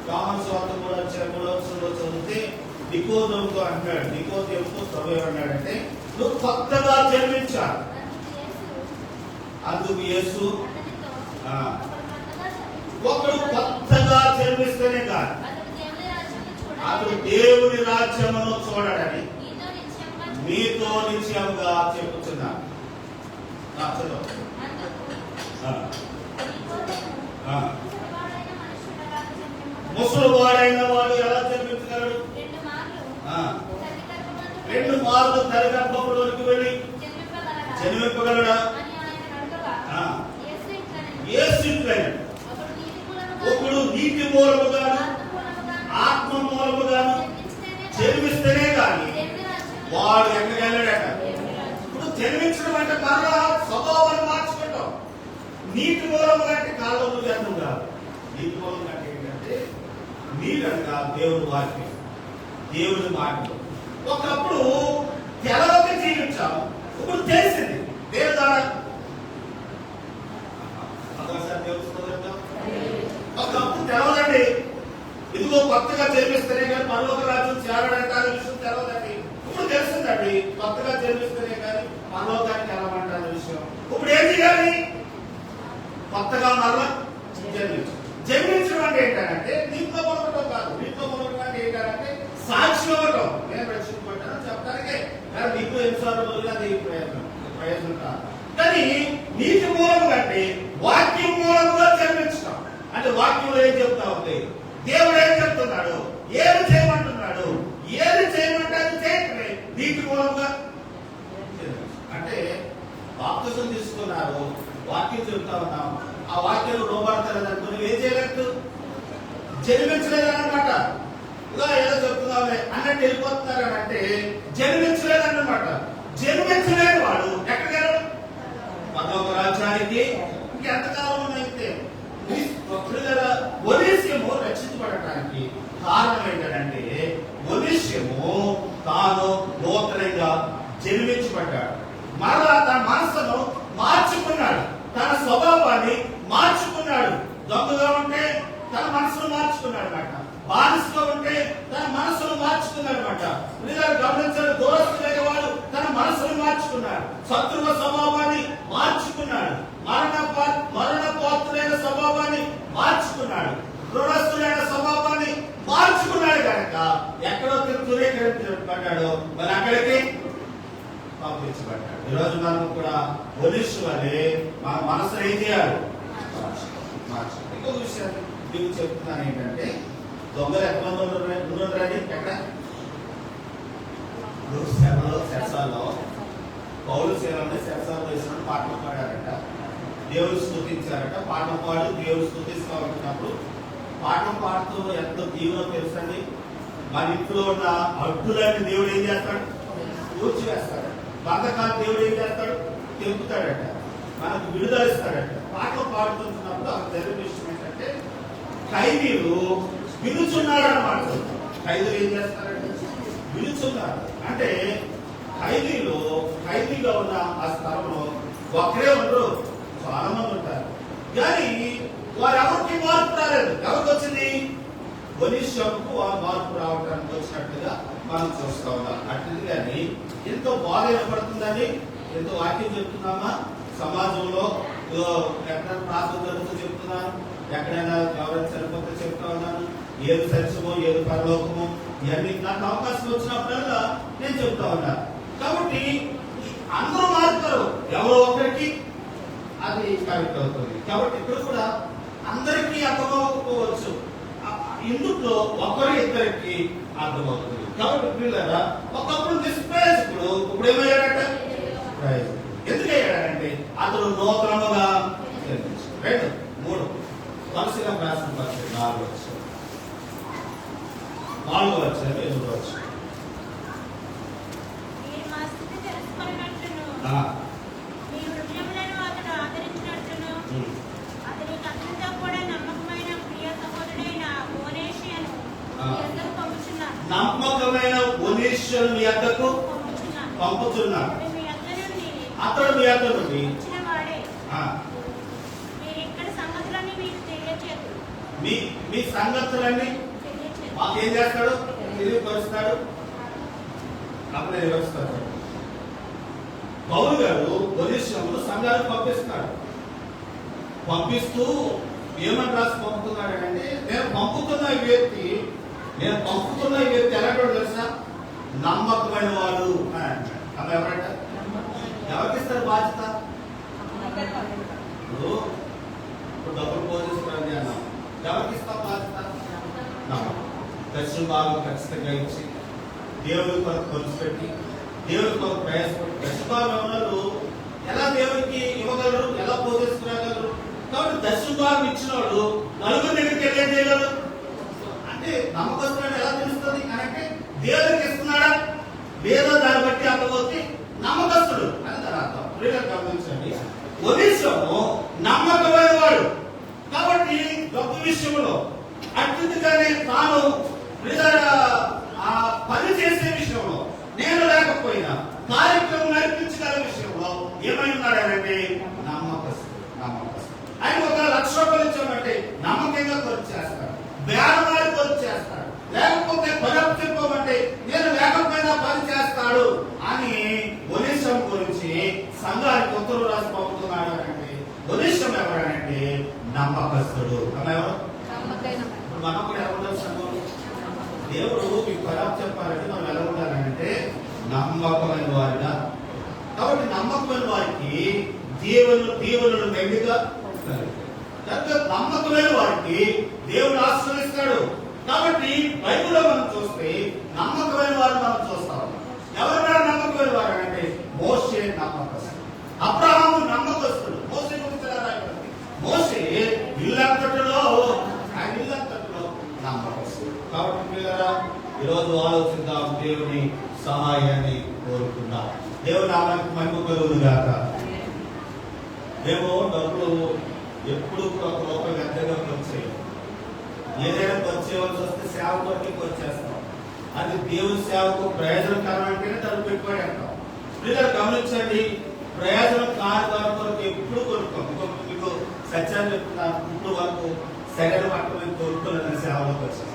యోహాను సువార్త 3:3 చదివితే నికోదేముతో అంటాడు. నికోదేముతో ప్రభు ఏమన్నాడంటే నువ్వు కొత్తగా జన్మించాలి. అందుకు యేసు ఒకడు కొత్తగా జన్మిస్తేనే కాదు అతడు దేవుని రాజ్యమును చూడడని మీతో నిశ్చయముగా చెప్పుచున్నాను. ముసలివాడైన వాడు ఎలా జన్మించగలడు? 2 మార్లు తల్లి గర్భంలోనికి వెళ్ళి జన్మింపగలడా? ఒకడు నీటి మూలముగాను ఆత్మ మూలముగాను జన్మిస్తేనే కానీ వాడు ఎక్కడికి వెళ్ళాడట. ఇప్పుడు జన్మించడం అంటే మరలా స్వభావాన్ని మార్చుకుంటాం. నీటి మూలము కంటే కాలంలో జన్మం కాదు. నీటి మూలం కంటే ఏంటంటే నీరనగా దేవుని వాక్యం, దేవుని మాటలు. ఒకప్పుడు తెలవక జీవించాము, ఇప్పుడు తెలిసింది దేవుని ద్వారా. ఒకప్పుడు తెలవదండి, ఇదిగో కొత్తగా జన్మిస్తేనే కానీ పరలోక రాజ్యం చేరడానికి విషయం తెలవదండి. ఇప్పుడు తెలిసిందండి, కొత్తగా జన్మిస్తేనే కానీ పరలోకానికి వెళ్ళమంటారు విషయం. ఇప్పుడు ఏం చేయాలి? కొత్తగా మరలా జన్మించడం అంటే ఏంటంటే నీటిలో మొదలటం కాదు. నీటిలో మొదలటం అంటే ఏంటంటే సాక్షి ఇవ్వటం. నేను రక్షించబడ్డాను చెప్పడానికే, నీకు ఎన్నిసార్లు అది ప్రయోజనం కాదు. కానీ నీటి మూలము కంటే వాక్యం మూలముగా జన్మించడం అంటే వాక్యంలో ఏం చెప్తా ఉంది? దేవుడు ఏం చెప్తున్నాడు? ఏమి చేయమంటున్నాడు? ఏది చేయమంటే అది చేయటమే నీటి మూలంగా. అంటే బాప్తిసం తీసుకున్నారు, వాక్యం చెప్తా ఉన్నాం, ఆ వాక్యాలు లోపడతారని అనుకుని ఏం చేయలేదు? జన్మించలేదన్నమాట. ఇలా ఏదో చెప్తున్నామే అన్నట్టు వెళ్ళిపోతున్నారని అంటే జన్మించలేదన్నమాట. జన్మించలేని వాడు ఎక్కడికి వెళ్ళడు? పరలోక రాజ్యానికి ఇంకెంతకాలం అయితే ఒనిస్యము రక్షించబడటానికి కారణం ఏంటంటే ఒనిస్యము తాను నూతనంగా జన్మించబడ్డాడు. మరలా తన మనసును మార్చుకున్నాడు, తన స్వభావాన్ని మార్చుకున్నాడు. దొంగగా ఉంటే తన మనసును మార్చుకున్నాడు అన్నమాట. బానిసగా ఉంటే తన మనసును మార్చుకున్నాడు అన్నమాట. గమనించాడు, దూరస్తులైన వాడు తన మనసును మార్చుకున్నాడు, శత్రువ స్వభావాన్ని మార్చుకున్నాడు, మరణపాత్రులైన స్వభావాన్ని మార్చుకున్నాడు, దూరస్తులైన స్వభావాన్ని మార్చుకున్నాడు. కనుక ఎక్కడో తురేకరించబడ్డాడు, మరి అక్కడికి పంపించబడ్డాడు. ఈరోజు మనం కూడా పోలీసు వల్లే మన మనసును ఏం చేయాలి? మార్చాలి. ఇంకొక విషయాన్ని మీకు చెప్తున్నాను ఏంటంటే దొంగలు ఎక్కడ ఉండరండి? ఎక్కడ? శరసాల్లో పౌలు సేవల్ని శరసాల్లో వేసినప్పుడు పాటలు పాడారట, దేవుడు స్తుతించారట. పాటలు పాడు దేవుడు స్తుతిస్తున్నప్పుడు పాటలు పాడుతూ ఎంత దీవెనో తెలుసండి. మన ఇంట్లో ఉన్న అడ్డులన్నీ దేవుడు ఏం చేస్తాడు? కూర్చివేస్తాడు. బంధకాలు దేవుడు ఏం చేస్తాడు? తెలుపుతాడట, మనకు విడుదలిస్తాడట. పాటలు పాడుతున్నప్పుడు అక్కడ జరిగిన విషయం ఏంటంటే ఖైదీలు విలుచున్నారని మాట్లాడుతారు. ఖైదీలు ఏం చేస్తారంటే విలుచున్నారు. అంటే ఖైదీగా ఉన్న ఆ స్థలంలో ఒక్కడే ఉండరు, చాలా మంది ఉంటారు. కానీ వారు ఎవరికి మార్పు రాలేదు. ఎవరికి వచ్చింది? ఒనిషంకు వారు మార్పు రావడానికి వచ్చినట్టుగా మనం చూస్తా ఉన్నాం. అట్లది కానీ ఎంతో బాధ ఏర్పడుతుందని ఎంతో వాక్యం చెప్తున్నామా సమాజంలో. ఎక్కడైనా ప్రార్థన జరుగుతూ చెప్తున్నాను, ఎక్కడైనా ఎవరైనా చనిపోతే చెప్తా ఉన్నాను. ఏది సత్యమో ఏది పరలోకమో ఇవన్నీ నాకు అవకాశం వచ్చినప్పుడల్లా నేను చెప్తా ఉన్నాను. కాబట్టి అందరూ మారుతారు, ఎవరో ఒకరికి అది కరెక్ట్ అవుతుంది. కాబట్టి ఇక్కడ కూడా అందరికీ అర్థమవుకోవచ్చు, ఇందులో ఒకరి ఇద్దరికి అర్థమవుతుంది. కాబట్టి పిల్లరా ఒకప్పుడు నిష్ప్రయోజకుడు ఇప్పుడు ఏమయ్యాడట? ఎందుకు అయ్యాడంటే అతడు నూతనముగా జన్మించాడు. 2, 3 కొలసీలకు రాసిన పత్రిక 4వ అధ్యాయం 8వ వచనం. నమ్మకమైన ఒనేషియను మీ వద్దకు పంపుతున్నాడు. అతడు మీ వద్ద నుండి మీ సంగతులన్నీ మాకేం చేస్తాడు? తెలియపరుస్తాడు. అప్పుడే వివరిస్తాడు. పౌలు గారు ఒనేషియమును సంఘాలకు పంపిస్తున్నాడు. పంపిస్తూ ఏమని రాసి పంపుతున్నాడంటే నేను పంపుతున్న ఈ వ్యక్తి ఎలాంటి తెలుసా? నమ్మకమైన వాడు అని అంటాడు. అలా ఎవరంట? ఎవరికి ఇస్తారు బాధ్యత? ఇప్పుడు డబ్బులు పోలీసులు అన్నాం, ఎవరికి ఇస్తాం బాధ్యత? దర్శన భాగం ఖచ్చితంగా ఇచ్చి దేవుడి కొరకు ఖర్చు పెట్టి దేవుడి కొరకు ప్రయాసపడి దర్శన భాగం ఎవరు ఎలా దేవుడికి ఇవ్వగలరు, ఎలా పోగేసుకురాగలరు? కాబట్టి దర్శన భాగం ఇచ్చిన వాడు నలుగురు దగ్గరికి ఏం చేయగలరు అంటే నమ్మకస్తున్నాడు ఎలా తెలుస్తుంది అంటే దేవుడికి ఇస్తున్నాడా లేదో దాన్ని బట్టి అర్థమవుతుంది నమ్మకస్తుడు అని దాని అర్థం. గమనించండి, ఒనిషము నమ్మకమైన వాడు. కాబట్టి డబ్బు విషయంలో అత్యంతగానే తాను ఆ పని చేసే విషయంలో నేను లేకపోయినా కార్యక్రమం నడిపించగల విషయంలో ఏమై ఉన్నాడంటే నమ్మకస్తుడు. ఆయన ఒక 1,00,000 రూపాయలు ఇచ్చామంటే నమ్మకంగా ఖర్చు చేస్తాడు, బేరమాడి ఖర్చు చేస్తాడు. లేకపోతే పని చెప్పుకోమంటే నేను లేకపోయినా పని చేస్తాడు అని ఒనిషం గురించి సంఘానికి ఉత్తర్వు రాసి పంపుతున్నాడు. అంటే ఒనిషం ఎవరంటే నమ్మకస్తుడు. మనం కూడా ఎలా ఉండాలి సంఘంలో? దేవుడు మీకు పరాపు చెప్పాలంటే మనం ఎలా ఉండాలంటే నమ్మకమైన వారిగా. కాబట్టి నమ్మకమైన వారికి దేవుడు మెండుగా నమ్మకమైన వారికి దేవుడు ఆశీర్వదిస్తాడు. కాబట్టి బైబిల్లో మనం చూస్తే నమ్మకమైన వారిని మనం చూస్తాం. ఎవరైనా నమ్మకమైన వారు అంటే మోషే నమ్మకస్తుడు, అబ్రహాము నమ్మకస్తుడు. మోషే గురించి ఎలా రాయబడింది? మోషే ఇల్లంతటిలో నమ్మకస్తుడు. కాబట్టి పిల్లరా ఈరోజు ఆలోచిద్దాం, దేవుని సహాయాన్ని కోరుకుందాం. దేవుని నామానికి మహిమ కలుగునుగాక. మేము డబ్బులు ఎప్పుడు ఒక రూపాయి గద్దెగా వచ్చేది. ఏదైనా వచ్చేవాల్సి వస్తే సేవ కొరకు వచ్చేస్తాం. అది దేవుని సేవకు ప్రయోజనకరం అంటేనే దాన్ని పెట్టుబడి అంటాం. పిల్లలు గమనించండి, ప్రయోజనం కాని దాని కొరకు ఎప్పుడు కొనుక్కోం. మీకు సత్యాన్ని చెప్తున్నాను, ఇప్పుడు వరకు సరైన పట్టణం కొనుక్కోలేదని సేవలోకి వచ్చాం.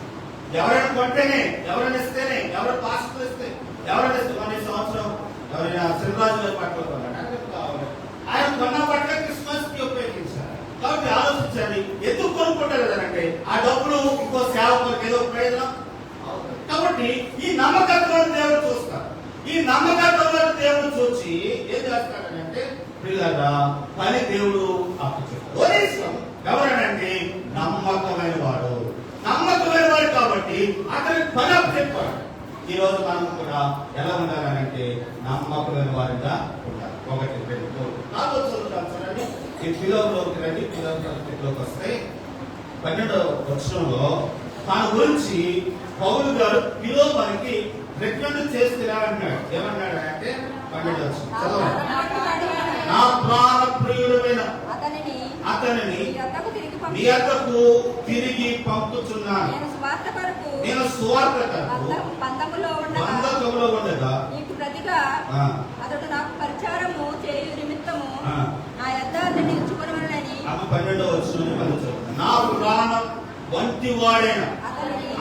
ఎవరైనా కొంటేనే, ఎవరైనా ఇస్తేనే, ఎవరైనా పాస్టర్ ఇస్తే, ఎవరైనా ఇస్తే మన సంవత్సరం ఎవరైనా శ్రీరాజు గారి పట్ల కొన్నాడు కావాలి. ఆయన కొన్న పట్ల క్రిస్మస్ కి ఉపయోగించారు. కాబట్టి ఆలోచించండి, ఎందుకు కొనుక్కుంటారు కదంటే ఆ డబ్బులు ఇంకో సేవ కొరకు ఏదో ప్రయోజనం. కాబట్టి ఈ నమ్మకత్వాన్ని దేవుడు చూస్తారు. ఈ నమ్మకత్వాన్ని దేవుడు చూసి ఏం చేస్తాడంటే పిల్లగా పని దేవుడు అప్పచెప్పాడు. ఎవరనంటే నమ్మకమైన వాడు. నమ్మకమైన వాడు కాబట్టి అతనికి పని అప్పచెప్పాడు. ఈ రోజు మనం కూడా ఎలా ఉండాలంటే నమ్మకమైన వారిగా ఉండాలి. 1, 2, 4 చూడండి. ఈ పిల్లలోకి రండి. పిల్లలోకి వస్తే 12వ వచనంలో తన గురించి పౌలు గారు పిలో మనకి రికమెండ్ చేస్తే అన్నాడు. ఏమన్నాడు అంటే 12వ వచనం చదవండి. నా ప్రాణ ప్రియుడైన అతనిని అతనిని మీ వద్దకు తిరిగి మీ వద్దకు తిరిగి పంపుతున్నాను. నేను సువార్త కొరకు నేను సువార్త బంధములో ఉండగా నీకు ప్రతిగా అతడు నాకు పరిచారము చేయు నిమిత్తము నా యొద్ద అతన్ని నిలుచుకొనవలెనని 12వ వచనం నా ప్రాణం వంటి వాడైన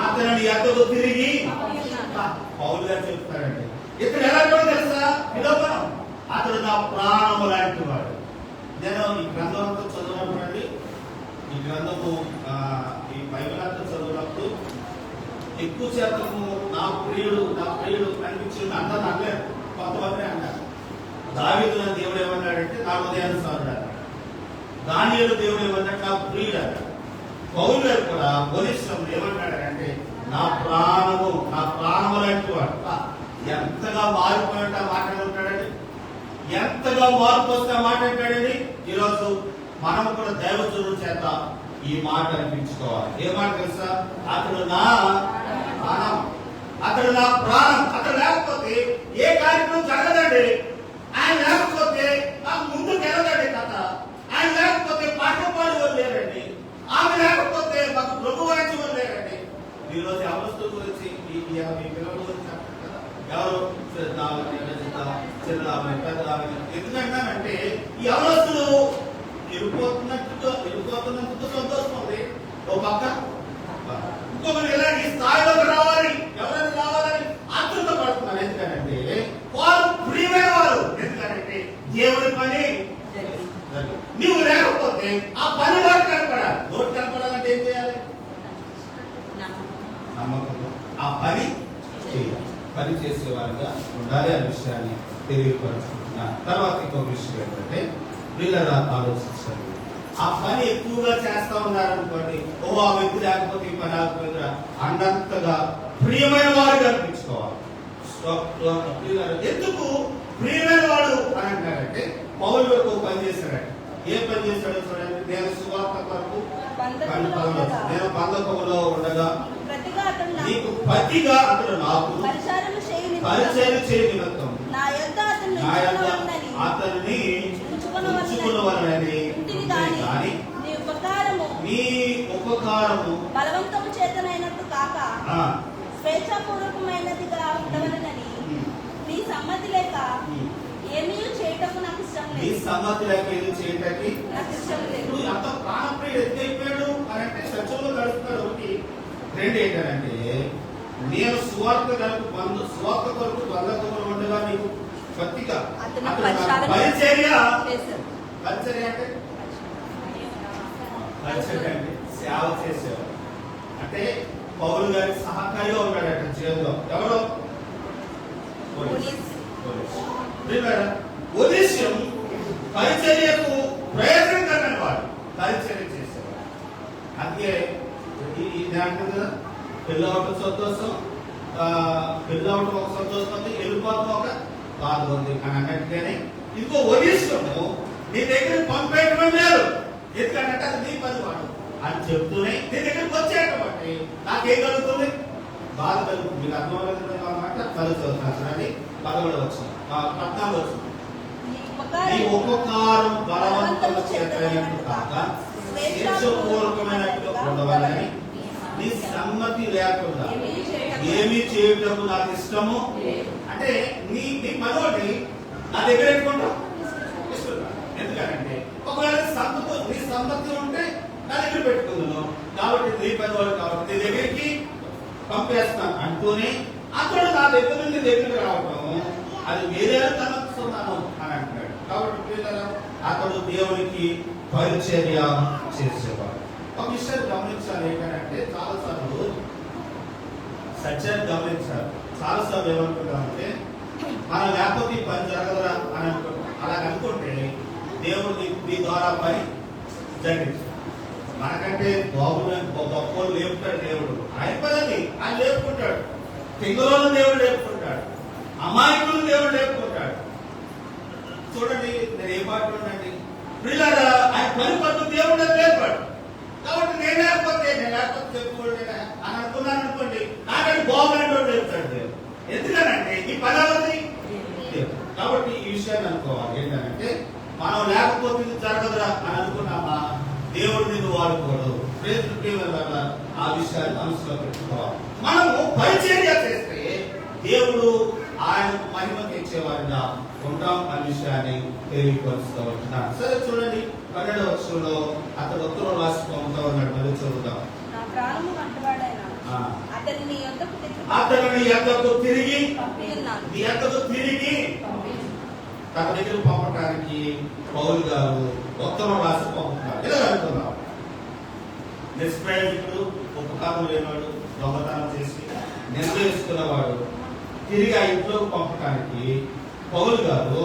అతనిని ఎద్దకు తిరిగి పౌలు గారు చెప్తారండి. ఇతడు ఎలాంటి తెలుసా? విలోపనం. అతడు నా ప్రాణము లాంటి వాడు. నేను ఈ గ్రంథం అంతా చదివినప్పుడు అండి, ఈ గ్రంథము ఈ బైబిల్ అంతా చదివినప్పుడు ఎక్కువ శాతము నా ప్రియుడు అనిపించింది. అందరూ అనలేదు, కొంతమంది అన్నారు. దావీదు నా దేవుడు ఏమన్నాడంటే నా హృదయానుసారుడు అన్నాడు. దానియేలు దేవుడు ఏమన్నాడు? నా ప్రియుడు అన్నాడు. పౌలు గారు కూడా పోలీసులు ఏమన్నాడంటే నా ప్రాణము లాంటి వాడు. ఎంతగా మారిపోయినట్టు మాట్లాడుంటాడండి, ఎంతగా మార్పు వస్తే మాట్లాడాడండి. ఈరోజు మనం కూడా దైవజనుల చేత ఈ మాట అనిపించుకోవాలి. ఏ మాట తెలుసా? అతడు నా ప్రాణం, అతడు నా ప్రాణం. అతడు లేకపోతే ఏ కార్యక్రమం జరగదండి. ఆయన లేకపోతే నాకు ముందుకు వెళ్ళదండి కథ. ఆయన లేకపోతే పాఠం పాడు లేరండి. ఆమె లేకపోతే మాకు ప్రభు వాయించడం లేరండి. ఈరోజు అవస్థల గురించి మీ పిల్లల గురించి చెప్పండి కదా, ఎవరు ఎందుకంటానంటే ఈ అవస్థలు ఇరుకుపోతున్నందుకు సంతోషం ఉంది. ఓ పక్క ఇంకొకరు ఎలా ఈ స్థాయిలోకి రావాలి, ఎవరైనా రావాలని ఆతృత పడుతున్నారు. ఎందుకంటే వారు ప్రియమైన వారు. ఎందుకంటే దేవుడి పని నువ్వు లేకపోతే ఆ పని వాడు కనపడాలి. నోటి కనపడాలంటే ఏం చేయాలి? నమ్మకం. ఆ పని చేయాలి. పని చేసేవారుగా ఉండాలి అనే విషయాన్ని తెలియపరుచుకుంటున్నాను. తర్వాత ఇంకొక విషయం ఏంటంటే వీళ్ళ ఆలోచించండి. ఆ పని ఎక్కువగా చేస్తా ఉన్నారనుకోండి, ఆ వ్యక్తి లేకపోతే ఈ పని ఆగిపోయిందిరా అన్నంతగా ప్రియమైన వారు కనిపించుకోవాలి. ఎందుకు ప్రియమైన వాడు అని అంటారంటే పౌలు వరకు పని చేశాడంటే ఏ పని చేశాడో చూడండి. నేను సువార్త కొరకు నేను బంధకములో ఉండగా నీకు పతిగా అతడు నాకు పరిచయం చేయ నిమిత్తం నా యొద్ద అతనిని ఉంచుకున్నవారని కానీ నీ ఉపకారము బలవంతము చేతనైనట్టు కాక స్వేచ్ఛాపూర్వకమైనదిగా ఉండవలనని నీ సమ్మతి లేక ఏమీ చేయటకు నాకు ఇష్టం లేదు. నీ సమ్మతి లేక ఏది చేయటానికి నాకు ఇష్టం లేదు. అంత ప్రాణప్రియుడు ఎత్తైపోయాడు అని అంటే సత్యంలో గడుపుతాడు. ఒకటి రెండు ఏంటంటే నేను సువార్త కొరకు బంధకములు ఉండగా నీకు పత్రిక పరిచర్య అంటే సేవ చేసేవాడు. అంటే పౌలు గారికి సహకారిగా ఉన్నాడట జీవితంలో. ఎవరో ఉద్దేశ్యం పరిచర్యకు ప్రయోజనకరమైన వాడు పరిచర్య చేసేవాడు. అందుకే అంటుంది కదా, పెళ్ళవటం సంతోషం, పెళ్ళవటం ఒక సంతోషం ఉంది, వెళ్ళిపోవటం ఒక బాధ ఉంది అని అన్నట్టుగానే ఇంకో ఉద్దేశము నీ దగ్గర పంపేయటం లేదు. ఎందుకంటే అది నీ పని వాడు అని చెప్తూనే నీ దగ్గరికి వచ్చేటటువంటి నాకేం కలుగుతుంది? బాధ కలుగుతుంది. మీకు అర్థమవుతుంది అన్నమాట. కలుగుతుంది 11 వచ్చింది 14 వచ్చింది. నీ ఉపకారం బలవంతము చేతనైనట్టు కాక స్వేచ్ఛపూర్వకమైనట్టు ఉండవాలని నీ సమ్మతి లేకుండా ఏమీ చేయటకు నాకు ఇష్టము. అంటే నీ పని నా దగ్గర పెట్టుకుంటా ఇష్టం. ఎందుకంటే ఒకవేళ నీ సమ్మతి ఉంటే నా దగ్గర పెట్టుకుందాను కాబట్టి నీ పనివాడు కాబట్టి నీ దగ్గరికి పంపేస్తాను అంటూనే అతడు నా దగ్గర నుండి దగ్గరికి రావటం అది వేరే తనస్తున్నాను అని అంటున్నాడు. కాబట్టి అతడు దేవునికి పరిచర్య చేసేవాడు. ఒక విషయం గమనించాలి ఏంటంటే చాలాసార్లు సత్యాన్ని గమనించాలి. చాలాసార్లు ఏమనుకుంటామంటే మనం లేకపోతే ఈ పని జరగదురా అని అనుకుంటాం. అలా అనుకుంటే దేవుడు నీ ద్వారా పని జరిగించాడు. మనకంటే గొప్పలు లేపుతాడు దేవుడు. ఆయన పని ఆయన లేపుకుంటాడు. తెగులను దేవుడు లేపుకుంటాడు. అమాయకులను దేవుడు లేపుకుంటాడు. చూడండి, నేను ఏ పాట ఉండండి పిల్లల ఆయన పని పట్టు దేవుడు లేపాడు. కాబట్టి నేను లేకపోతే చెప్పుకోండి అని అనుకున్నాను అనుకోండి, నాకంటే బాగున్నట్టు లేపుతాడు దేవుడు. ఎందుకనంటే ఈ పని అవుతుంది. కాబట్టి ఈ విషయాన్ని అనుకోవాలి ఏంటంటే మనం లేకపోతే ఇది జరగదురా అని అనుకున్నామా, దేవుడు నిన్ను వాడుకోడు. ఆ విషయాన్ని మనసులో పెట్టుకోవాలి. మనము పరిచర్య చేస్తే దేవుడు ఆయన మహిమ తెచ్చేవారిగా ఉంటాం అనే విషయాన్ని తెలియపరుస్తూ ఉంటున్నాను. సరే చూడండి, 12వ వచనంలో అతడు ఉత్తరం రాసి పంపుతా ఉన్నాడు. మళ్ళీ చదువుతాం. నా ప్రాణము వంటవాడైన అతని నీ యొద్దకు తిరిగి పంపియున్నాను. నీ యొద్దకు తిరిగి తన దగ్గర పంపడానికి పౌలు గారు ఉత్తరం రాసి పంపుతున్నారు. ఇలా అనుకున్నాం, నిష్ప్రయోజకుడు, ఉపకారం లేనివాడు, దొంగతనం చేసి నిర్ణయించుకున్నవాడు తిరిగి ఆ ఇంట్లోకి పంపడానికి పౌలు గారు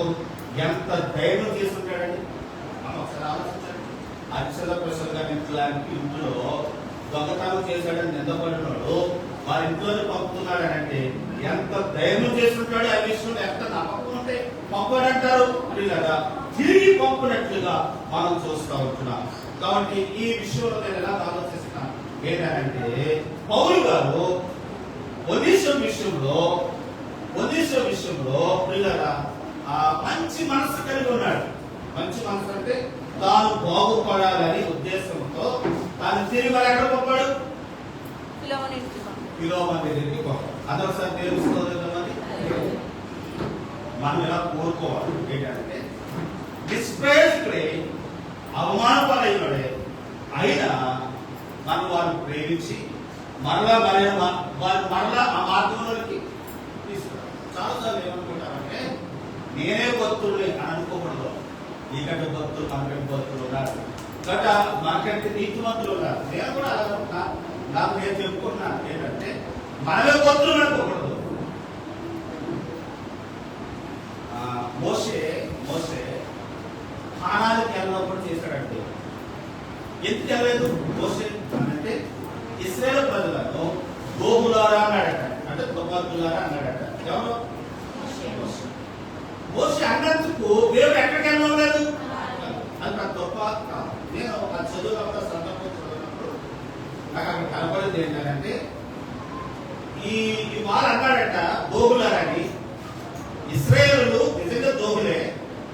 ఎంత ధైర్యం చేసుకుంటాడండి. మనం ఒకసారి ఆలోచించండి. అక్షర ప్రసంగా నింపడానికి ఇంట్లో దొంగతనం చేశాడని నిందపడినాడు, వారి ఇంట్లోనే పంపుతున్నాడు అంటే ఎంత ధైర్యం చేసుకుంటాడు. ఆ విషయంలో ఎంత నమ్మకం ఉంటే పంపాడంటారు అని కదా, తిరిగి పంపినట్లుగా మనం చూస్తూ ఉంటున్నాం. కాబట్టి ఈ విషయంలో నేను ఎలా ఆలోచిస్తున్నాను ఏంటంటే, పౌలు గారు ఒడిశా విషయంలో ప్రియులారా మంచి మనసు కలిగి ఉన్నాడు. మంచి మనసు అంటే తాను బాగుపడాలని ఉద్దేశంతో తాను తిరిగి ఎక్కడ పంపాడు? ఫిలోమోను దగ్గరికి పంపాడు. అదొకసారి తెలుస్తుంది కదండి. మనం ఎలా కోరుకోవాలి ఏంటంటే, డిస్ప్రేజ్డ్లే అవమానపడైనడే అయినా మనం వారిని ప్రేమించి మరలా ఆ మార్గంలోకి తీసుకురావాలి. చాలాసార్లు ఏమనుకుంటామంటే, నేనే భక్తులు అని అనుకోకూడదు. నీకంటే భక్తులు, మనకంటే భక్తులు ఉన్నారు, గట మనకంటే నీతిమంతులు ఉన్నారు. నేను కూడా అలా నాకు నేను చెప్పుకున్నాను ఏంటంటే, మనమే భక్తులు అనుకోకూడదు. మోషే ఖానానికి వెళ్ళినప్పుడు చేశాడంటే, ఎందుకు వెళ్ళలేదు మోషే అంటే, ఇశ్రాయేలు ప్రజలను గోగులారా అన్నాడట, అంటే దుర్మార్గులారా అన్నాడట. ఎవరు? మోషే అన్నందుకు దేవుడు ఎక్కడికి వెళ్ళలేదు. అది నాకు గొప్ప. నేను ఆ చదువులో సందర్భం చదివినప్పుడు నాకు అక్కడ కనపడింది ఏంటంటే, ఈ వాళ్ళు అన్నాడట గోగులారని. ఇశ్రాయేలు నిజంగా దోగులే,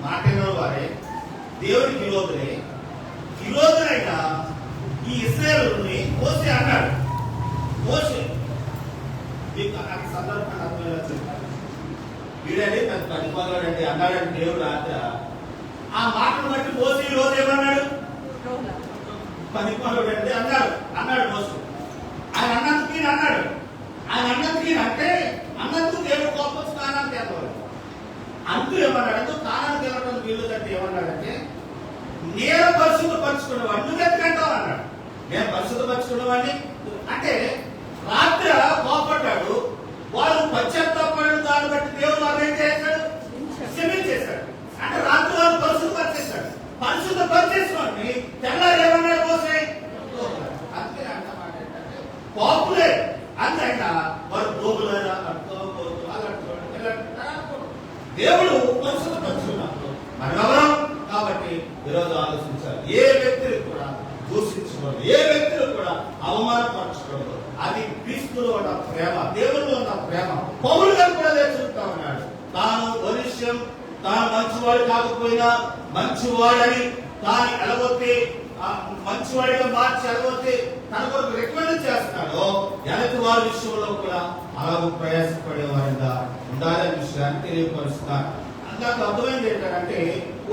మాటిన వారే, దేవుడికి విరోధులైన ఈ ఇశ్రాయేలుని మోషే అన్నాడు. మోషే సందర్భాన్ని అర్థమయ్యేలా చెప్పారు. వీడని నాకు పనిపాలండి అన్నాడంటే దేవుడు రాత్ర. ఆ మాటను బట్టి మోషే ఈ రోజు ఏమన్నాడు? పనిపాలుడు అంటే అన్నాడు మోషే. ఆయన అన్నందుకు అన్నాడు. ఆయన అన్నందుకు అంటే అన్నందుకు దేవుడు గొప్ప స్థానానికి వెళ్ళాలి. అంటూ ఏమన్నాడు? స్థానానికి వెళ్ళడం వీళ్ళు అంటే ఏమన్నాడంటే, నేను పరిశుద్ధపరచుకున్నవాడిని నువ్వెందుకంటావు అన్నాడు. నేను పరిశుద్ధపరచుకున్నవాడిని అంటే రాత్రి కోపడ్డాడు. వాళ్ళు పశ్చాత్తాపడిన దాన్ని బట్టి దేవుడు వాళ్ళు ఏం చేశాడు? క్షమించేశాడు. అంటే రాత్రి వాళ్ళు పరిశుద్ధపరిచేశాడు. పరిశుద్ధపరిచేసినవాడిని తెల్లారు ఏమన్నాడు మోసే? అంతే అన్నమాట. ఏంటంటే పాపులే అంతైనా వారు గోగులారా దేవుడు పరిశుద్ధపరుచుకున్నప్పుడు మనం ఎవరం కాబట్టి ఈరోజు ఆలోచించాలి. ఏ వ్యక్తిని కూడా దూషించకూడదు, ఏ వ్యక్తిని కూడా అవమానపరచకూడదు. అది క్రీస్తులో ఉన్న ప్రేమ, దేవుడిలో ఉన్న ప్రేమ. పౌలు గారు కూడా చూపుతా ఉన్నాడు. తాను మంచివాడు కాకపోయినా మంచివాడని తాను ఎలగొట్టి మంచివాడిగా మార్చి ఎలగొట్టి తన కొరకు రికమెండ్ చేస్తున్నాడు. ఎలాంటి వారి విషయంలో కూడా అలాగూ ప్రయాసపడేవారిగా ఉండాలనే విషయాన్ని తెలియపరుస్తున్నాను. నాకు అర్థమైంది ఏంటంటే,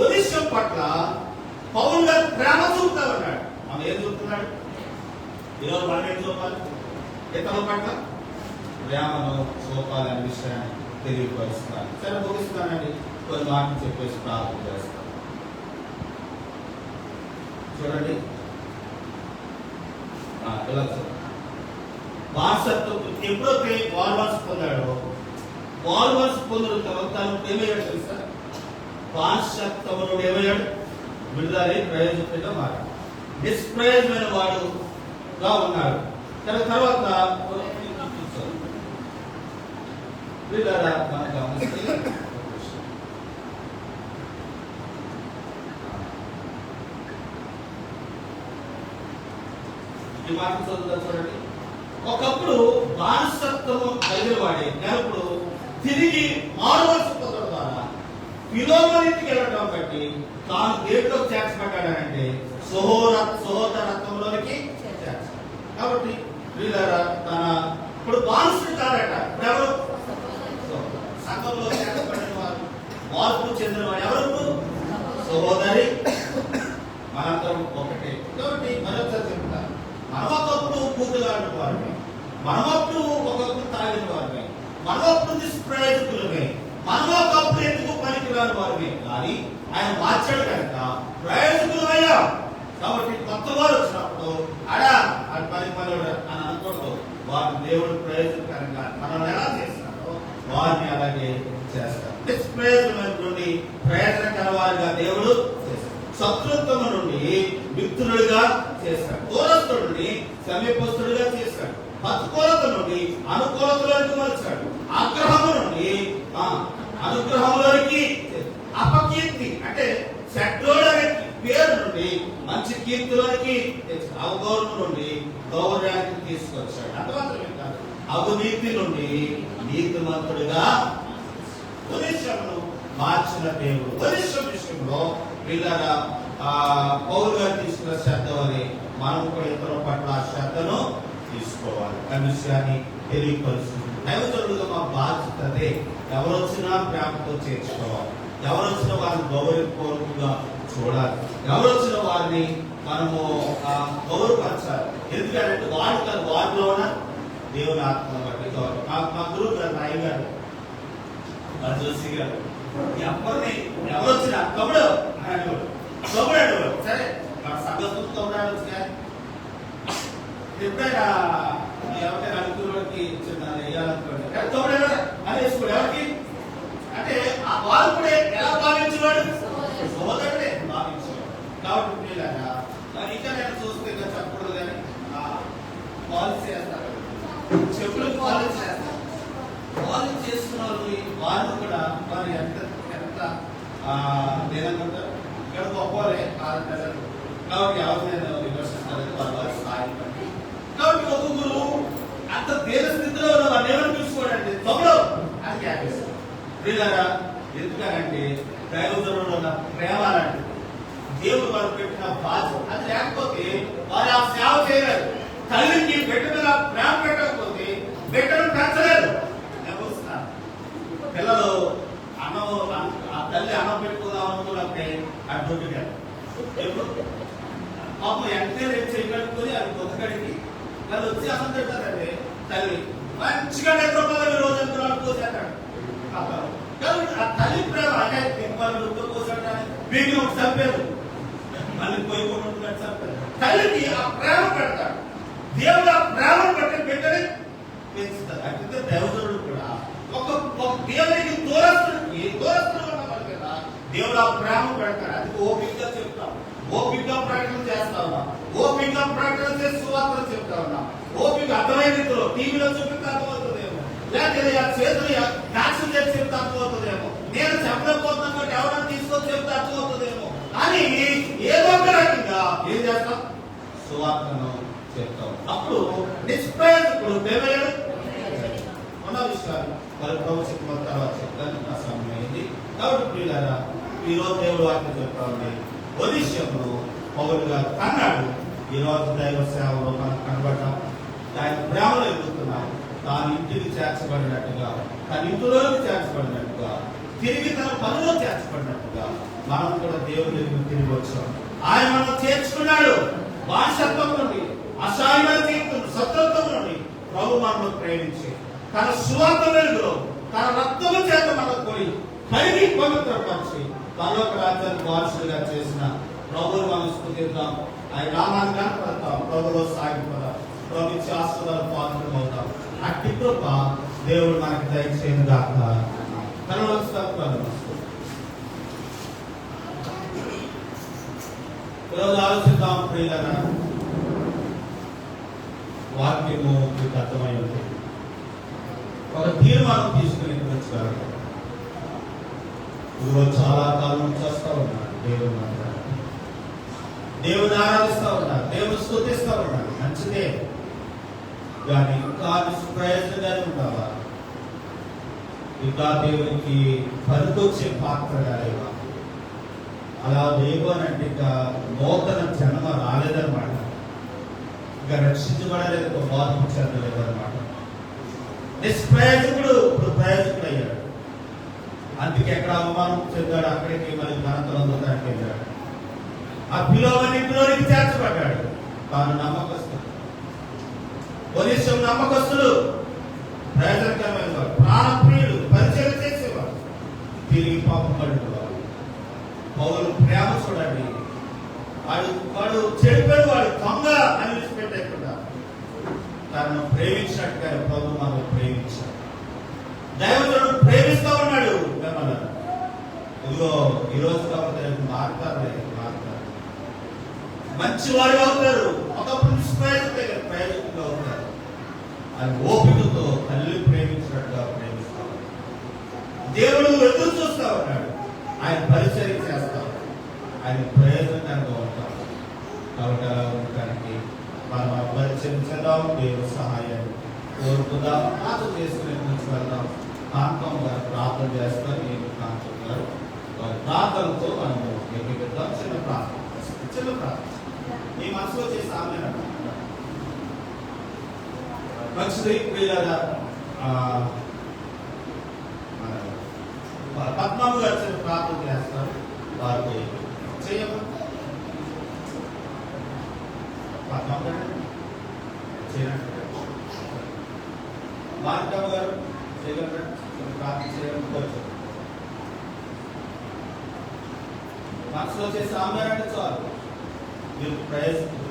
ఒడిశా పట్ల పౌలు గారు ప్రేమ చూపుతా ఉన్నాడు. మనం ఏం చూపుతున్నాడు? ఈరోజు మనం ఏం చూపాలి? ఇతరుల పట్ల ప్రేమను చూపాలనే విషయాన్ని తెలియపరుస్తున్నాను. సరే ముగిస్తున్నానండి. కొన్ని మాటలు చెప్పేసి ప్రార్థన చేస్తాను. చూడండి, ఇలా వారసత్వం ఎప్పుడైతే వారసు పొందాడో, వారసు పొందిన తర్వాత తను ఏమయ్యాడు తెలుసా? వారసత్వముడు ఏమయ్యాడు? విడుదలై ప్రయోజకుడిగా మారాడు. నిష్ప్రయోజమైన వాడుగా ఉన్నాడు. తర్వాత ఈ మాట చూడండి. ఒకప్పుడు బానిసత్వము కలిగిన వాడే ఇప్పుడు తిరిగి మారువలస పొందడం ద్వారా ఫిలోమోనుకి వెళ్ళడం బట్టి తాను దేంట్లో చేర్చబడ్డాడంటే సహోదరత్వంలోనికి చేర్చబడ్డాడు. కాబట్టి వీళ్ళారా తన ఇప్పుడు బానిసుడు కాదట. ఎవరు సంఘంలో చేర్చబడిన వారు, మార్పు చెందిన వారు ఎవరు? సహోదరి. మనందరం ఒకటే. కాబట్టి మరొకసారి చెప్తారు, మనమొకప్పుడు కూతుగాడిన వారిని, మనమప్పుడు ఒకప్పుడు తాగిన వారిని, మనమప్పుడు నిష్ప్రయోజకులమే, మనమొకప్పుడు ఎందుకు పనికిరాని వారిని. కానీ ఆయన మార్చాడు కనుక ప్రయోజకులమయ్యా. కాబట్టి కొత్త వారు వచ్చినప్పుడు అడా అది పని అని అనుకోవద్దు. వారిని దేవుడు ప్రయోజనకరంగా మనం ఎలా చేస్తారో వారిని అలాగే చేస్తారు. నిష్ప్రయోజనమైనటువంటి ప్రయోజనకర వారిగా దేవుడు చేస్తాడు. శత్రుత్వం నుండి మిత్రుడిగా చేస్తాడు. దూరస్తుడి నుండి సమీపస్తుడిగా చేస్తాడు. ప్రతికూలత నుండి అనుకూలతలోకి మలుచాడు. ఆగ్రహము నుండి అనుగ్రహంలోకి, అపకీర్తి అంటే చెడ్డోడు అనే పేరు నుండి మంచి కీర్తిలోనికి, అవగౌరవం నుండి గౌరవానికి తీసుకొచ్చాడు. అంత మాత్రమే కాదు, అవినీతి నుండి నీతిమంతుడిగా ఉద్దేశమును మార్చిన దేవుడు. ఉద్దేశం విషయంలో వీళ్ళగా పౌలు గారు తీసుకున్న శ్రద్ధ వల్ల మనం కూడా ఇతరుల పట్ల ఆ శ్రద్ధను తీసుకోవాలి. ఆ విషయాన్ని తెలియపరుస్తుంది. దైవజనులుగా మా బాధ్యత అదే. ఎవరొచ్చినా ప్రేమతో చేర్చుకోవాలి. ఎవరొచ్చిన వారిని గౌరవపూర్వకంగా చూడాలి. ఎవరొచ్చిన వారిని మనము గౌరవపరచాలి. ఎందుకంటే వాడు కాదు, వారిలోన దేవుని ఆత్మ బట్టి గౌరవం. మా గురువు గారు నాయ గారు జోషి గారు ఎవరొచ్చినా తమ్ముడు అనేవాడు. తమ్ముడు అనేవాడు. సరే మన సంగతులు తమ్ముడు అనొచ్చు. ఎప్పుడైనా ఎవరికైనా అనుకున్నకి చిన్న వేయాలనుకోండి తమ్ముడు అనేసుకోడు. ఎవరికి అంటే ఆ వారు కూడా ఎలా భావించేవాడు? సోదరుడే భావించేవాడు. కాబట్టి ఇంకా నేను చూస్తే చెప్పకూడదు కానీ పాలసీ చేస్తారు, చెప్పులు పాలసీ చేస్తారు. పాలసీ చేస్తున్న వాళ్ళు కూడా వారు ఎంత ఎంత నేనంటారు ఇక్కడ గొప్పవారే కాదంటారు. కాబట్టి ఎవరినైనా విమర్శిస్తారు వారి స్థాయి బట్టి. కాబట్టి ఒక్కొక్కరు అంత పేద స్థితిలో ఉన్న వాళ్ళు ఏమని చూసుకోవాలంటే తమ్ముడు అని క్యాపిస్తారు. ఎందుకనంటే దైవజనుడు ఉన్న ప్రేమ లాంటిది. దేవుడు వారు పెట్టిన బాధ్యత అది లేకపోతే వారు ఆ సేవ చేయలేరు. తల్లికి బిడ్డ మీద ప్రేమ పెట్టకపోతే బిడ్డను పెంచలేదు. పిల్లలు అన్నం ఆ తల్లి అన్నం పెట్టుకుందాం అనుకున్నప్పుడే అడ్డుగా ఎప్పుడు పాపం వెంటనే రేపు చేయగలుగుతుంది. అది కొత్తగడికి వాళ్ళు వచ్చి అన్నం పెడతారంటే తల్లి మంచిగా నిద్రపోవాలి రోజు అనుకున్నాడు కోసేటాడు. ఆ తల్లి ప్రేమ అంటే కోసాడు వీటిని ఒక చంపారు, మళ్ళీ పోయిపోయినట్టు చంపారు. తల్లికి ఆ ప్రేమ పెడతాడు. దేవుడు ఆ ప్రేమను బట్టి బిడ్డని పెంచుతాడు. అంటే దేవతడు కూడా ఒక దేవునికి దూరస్తుడు ఉన్నవాడు కదా దేవుడు ఆ ప్రేమ పెడతాడు. అది ఓపికగా చెప్తాం, ఓపికగా ప్రకటన చేస్తా ఉన్నాం, ఓపికగా ప్రకటన చేసి సువార్తలు చెప్తా ఉన్నాం. ఓపిక అర్థమైన రీతిలో టీవీలో చూపిస్తే అర్థమవుతుందేమో, లేకపోతే చేతులు యాక్షన్ చేసి చెప్తే అర్థమవుతుందేమో, నేను చెప్పలేకపోతున్నాను కాబట్టి ఎవరైనా తీసుకొని చెప్తే అర్థమవుతుందేమో అని ఏదో ఒక రకంగా ఏం చేస్తాం? సువార్తను చెప్తాం. అప్పుడు నిష్ప్రయోజకుడు దేవయ్యాడు ఉన్న విషయాలు వారి ప్రవచన తర్వాత చెప్తాను. నా సమయం అయింది. కాబట్టి ప్రియులారా, ఈరోజు దేవుడు వాక్యం చెప్తా ఉంది. ఒడిశాలో పౌలు గారు అన్నాడు, ఈరోజు దైవ సేవలో మనకు కనబడ్డాం. ఆయన ప్రేమలో ఎదుగుతున్నాం. తాను ఇంటికి చేర్చబడినట్టుగా, తన ఇంటిలోకి చేర్చబడినట్టుగా, తిరిగి తన పనిలో చేర్చబడినట్టుగా మనం కూడా దేవుడి దగ్గర తిరిగి వచ్చాం. ఆయన మనం చేర్చుకున్నాడు. వారసత్వం నుండి, అసహాయమైన జీవితం, శత్రుత్వం నుండి ప్రభు మనల్ని ప్రేమించి తన సువార్త వెలుగులో తన రక్తము చేత మనకు పోయి కడిగి పవిత్రపరిచి పరలోక రాజ్యానికి వారసులుగా చేసిన ప్రభువుని మనం స్తుతిద్దాం. ఆయన నామాన్ని కనపడతాం. ప్రభులో సాగిపోదాం. ప్రభు ఇచ్చే ఆశీర్వాదాలు పాత్రలు అవుతాం. అట్టి కృప దేవుడు మనకి దయచేయను గాక. ఈరోజు ఆలోచిద్దాం ప్రియులారా. వాక్యము మీకు అర్థమై ఉంటుంది. ఒక తీర్మానం తీసుకుని వచ్చారు. ఈరోజు చాలా కాలం నుంచి వస్తూ ఉన్నారు. దేవుని ఆరాధిస్తూ ఉన్నారు, దేవుని స్తుతిస్తూ ఉన్నారు. మంచిదే, కానీ ఇంకా నిష్ప్రయోజనంగానే ఉండాలా? ఇంకా దేవునికి పనికొచ్చే పాత్రగా లేవా? అలా లేదు అని అంటే ఇంకా నూతన జన్మ రాలేదన్నమాట. ఇంకా రక్షించబడలేదు, ఒక మార్పు చెందలేదు అనమాట. నిష్ప్రయోజకుడు ఇప్పుడు ప్రయోజకుడు అయ్యాడు. అందుకే ఎక్కడ అవమానం చెందాడు, అక్కడికి మళ్ళీ ఘనతలు అందుతానికి వెళ్ళాడు. ఆ పిలువన్నింటిలోనికి చేర్చబడ్డాడు. తాను నమ్మకస్తుడు, ఒనిస్యం నమ్మకస్తుడు, ప్రయోజనకరమైన వాడు, ప్రాణప్రియుడు, పరిచయం చేసేవాడు, తిరిగి పాపం పడినవాడు. పౌలు ప్రేమ చూడండి, వాడు చెడిపోయి వాడు దొంగ అని విడిచిపెట్టకుండా తనను ప్రేమించినట్టుగా ప్రభు మనం ప్రేమించాడు. దైవజనుడు ప్రేమిస్తూ ఉన్నాడు. మిమ్మల్ని ఇదిగో ఈరోజు కాబట్టి మారుతారు, మంచి వారు అవుతారు. ఒకప్పుడు ప్రయోజకులు అవుతారు. అది ఓపికతో తల్లి ప్రేమించినట్టుగా ప్రేమిస్తాడు. దేవుడు ఎదురు చూస్తా ఉన్నాడు, ఆయన పరిచయం చేస్తాడు, ఆయన ప్రయోజనంగా ఉంటాడు. కాబట్టి అలా ఉండటానికి మనం పరిచయం చేద్దాం. దేవుడు సహాయాన్ని కోరుకుందాం. ప్రార్థన చేసుకునే నుంచి వెళ్దాం. కాంతం గారు ప్రార్థన చేస్తారు. ఏమి కాంతం గారు వారి ప్రార్థనతో మనము ఎక్కిద్దాం. చిన్న ప్రార్థన మీ మనసులో చేసి ఆమె మంచిది. వీళ్ళ పద్మమ్మ గారు చిన్న ప్రార్థన చేస్తారు. వారికి చేయము పద్మమ్మ గారు చేయనట్టు మార్గమ్మ గారు చేయగలరు. ప్రార్థన చేయడం మనసులో చేసి ఆమె అంటే చాలు. మీరు ప్రయత్నం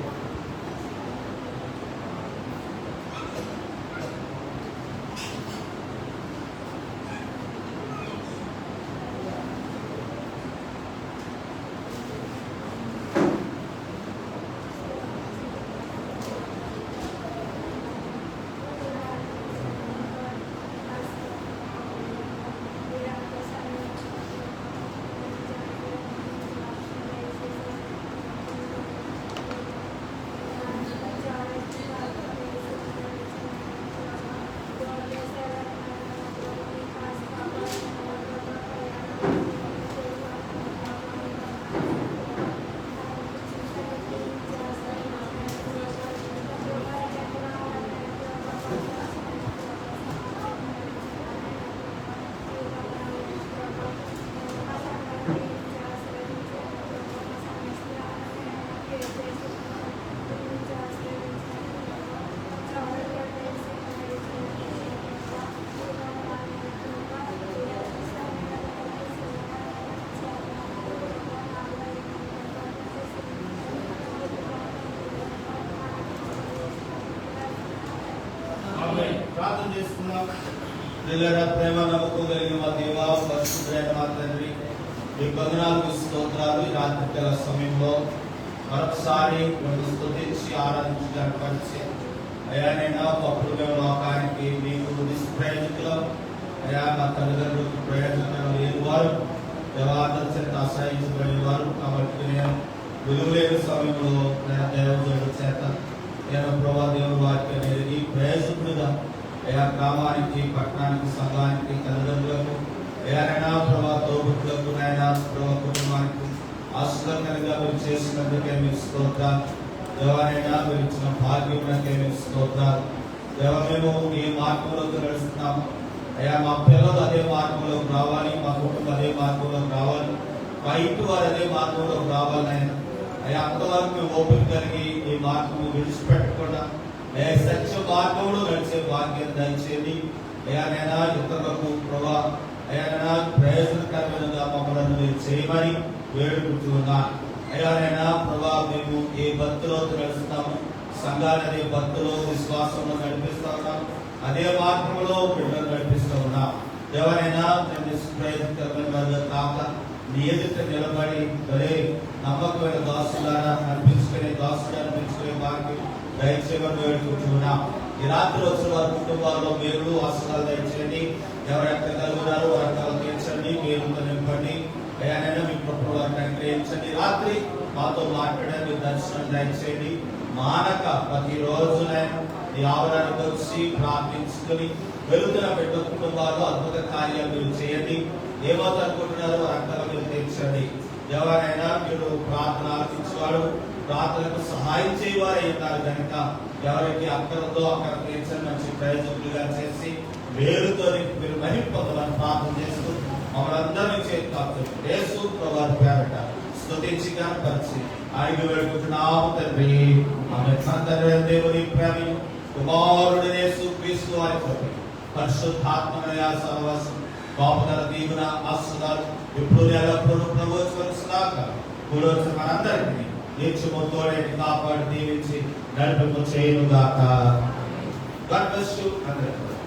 ప్రార్థన చేసుకున్నాం. ప్రేమ నమ్మకం కలిగిన మా దేవా, పరిశుద్ధుడైన మా తండ్రి, మీ వందనాలకు స్తోత్రాలు. ఈ రాత్రికాల సమయంలో మరొకసారి మిమ్మల్ని స్తుతించి ఆరాధించడానికి పరిచి అయ్యా నేను ఒకప్పుడు మేము లోకానికి మీకు నిష్ప్రయోజకులం. అయ్యా మా తల్లిదండ్రులకు ప్రయోజనం లేని వారు, దేవాదం చేత ఆశ్రయించబడిన వారు. కాబట్టి నేను విలువలేని సమయంలో దేవదేవుడి చేత నేను ప్రభా దేవుడు వాక్యాన్ని ఎరిగి ప్రయోజకుడుగా అయా గ్రామానికి, పట్టణానికి, సంఘానికి, తల్లిదండ్రులకు, ఏదైనా ప్రభా తోబుట్టులకు, నైనా ప్రభా కుటుంబానికి ఆశీర్వాదంగా మీరు చేసినందుకే మీరు స్తోత్రాలు. దేవానైనా మీరు ఇచ్చిన భాగ్యమునకే మీరు స్తోత్రాలు. దేవ మేము ఈ మార్గంలోకి నడుస్తున్నాము. అయ్యా మా పిల్లలు అదే మార్గంలోకి రావాలి, మా కుటుంబం అదే మార్గంలోకి రావాలి, మా ఇంటి వారు అదే మార్గంలోకి రావాలి. ఆయన అయ్యా అంతవరకు మేము ఓపిక కలిగి ఈ మార్గం విడిచిపెట్టకుండా సత్య మార్గంలో నడిచే భాగ్యం దయచేయండి. అయ్యానైనా ఇతరులకు ప్రభా అయ్యానైనా ప్రయోజనకరమైనగా మమ్మల్ని మీరు చేయమని వేడుకుంటున్నా. అయ్యానైనా ప్రభా మేము ఏ భక్తిలో నడుస్తున్నాము, సంఘాన్ని అదే భక్తిలో విశ్వాసంలో నడిపిస్తా ఉన్నాం, అదే మార్గంలో బిడ్డలు నడిపిస్తూ ఉన్నాం. ఎవరైనా ప్రయోజనకరమైన కాక నీ ఎదుట నిలబడి ఒరే నమ్మకమైన దాసులారా అనిపించుకునే దాసులు అనిపించుకునే భాగ్యం దయచేయమని వేడుకుంటున్నాం. ఈ రాత్రి వచ్చిన వారి కుటుంబాల్లో మేలు ఆశీర్వాదాలు దయచేయండి. ఎవరెక్కడ కలుగుతారో వారి తీర్చండి, మేలుతో నింపండి. అయ్యానైనా మీ కృపను వారిని అనుగ్రహించండి. రాత్రి మాతో మాట్లాడే మీ దర్శనం దయచేయండి. మానక ప్రతిరోజునైనా ఈ ఆవరణకు వచ్చి ప్రార్థించుకొని వెళుతున్న బిడ్డ కుటుంబాలు అద్భుత కార్యాలు మీరు చేయండి. ఏమవుతా అనుకుంటున్నారో వారి అక్కలు మీరు తీర్చండి. ఎవరైనా మీరు ప్రార్థన ఆలకించేవాడు, ప్రార్థనకు సహాయం చేయవారు ఉన్నారు కనుక ఎవరికి అక్కరతో అక్కడ తీర్చని మంచి ప్రయోజకులుగా చేసి వేరుతో మీరు మరీ పొందమని ప్రార్థన చేస్తూ మమ్మల్ని అందరినీ చేస్తాను యేసు ప్రభువు పేరట స్తుతించి కనపరిచి ఆయన వేడుకుంటున్నాము తండ్రి. ఆమె తండ్రి దేవుని ప్రేమ కుమారుడు యేసు క్రీస్తు వారి కృప పరిశుద్ధాత్మయ సహవాసం పాపదల దీవున ఆశీర్వాదాలు ఇప్పుడు ఎల్లప్పుడూ ప్రభుత్వ కూడొచ్చిన మనందరికీ నిత్యముతోడే కాపాడి దీవించి నడిపింపు చేయనుగాక. God bless you.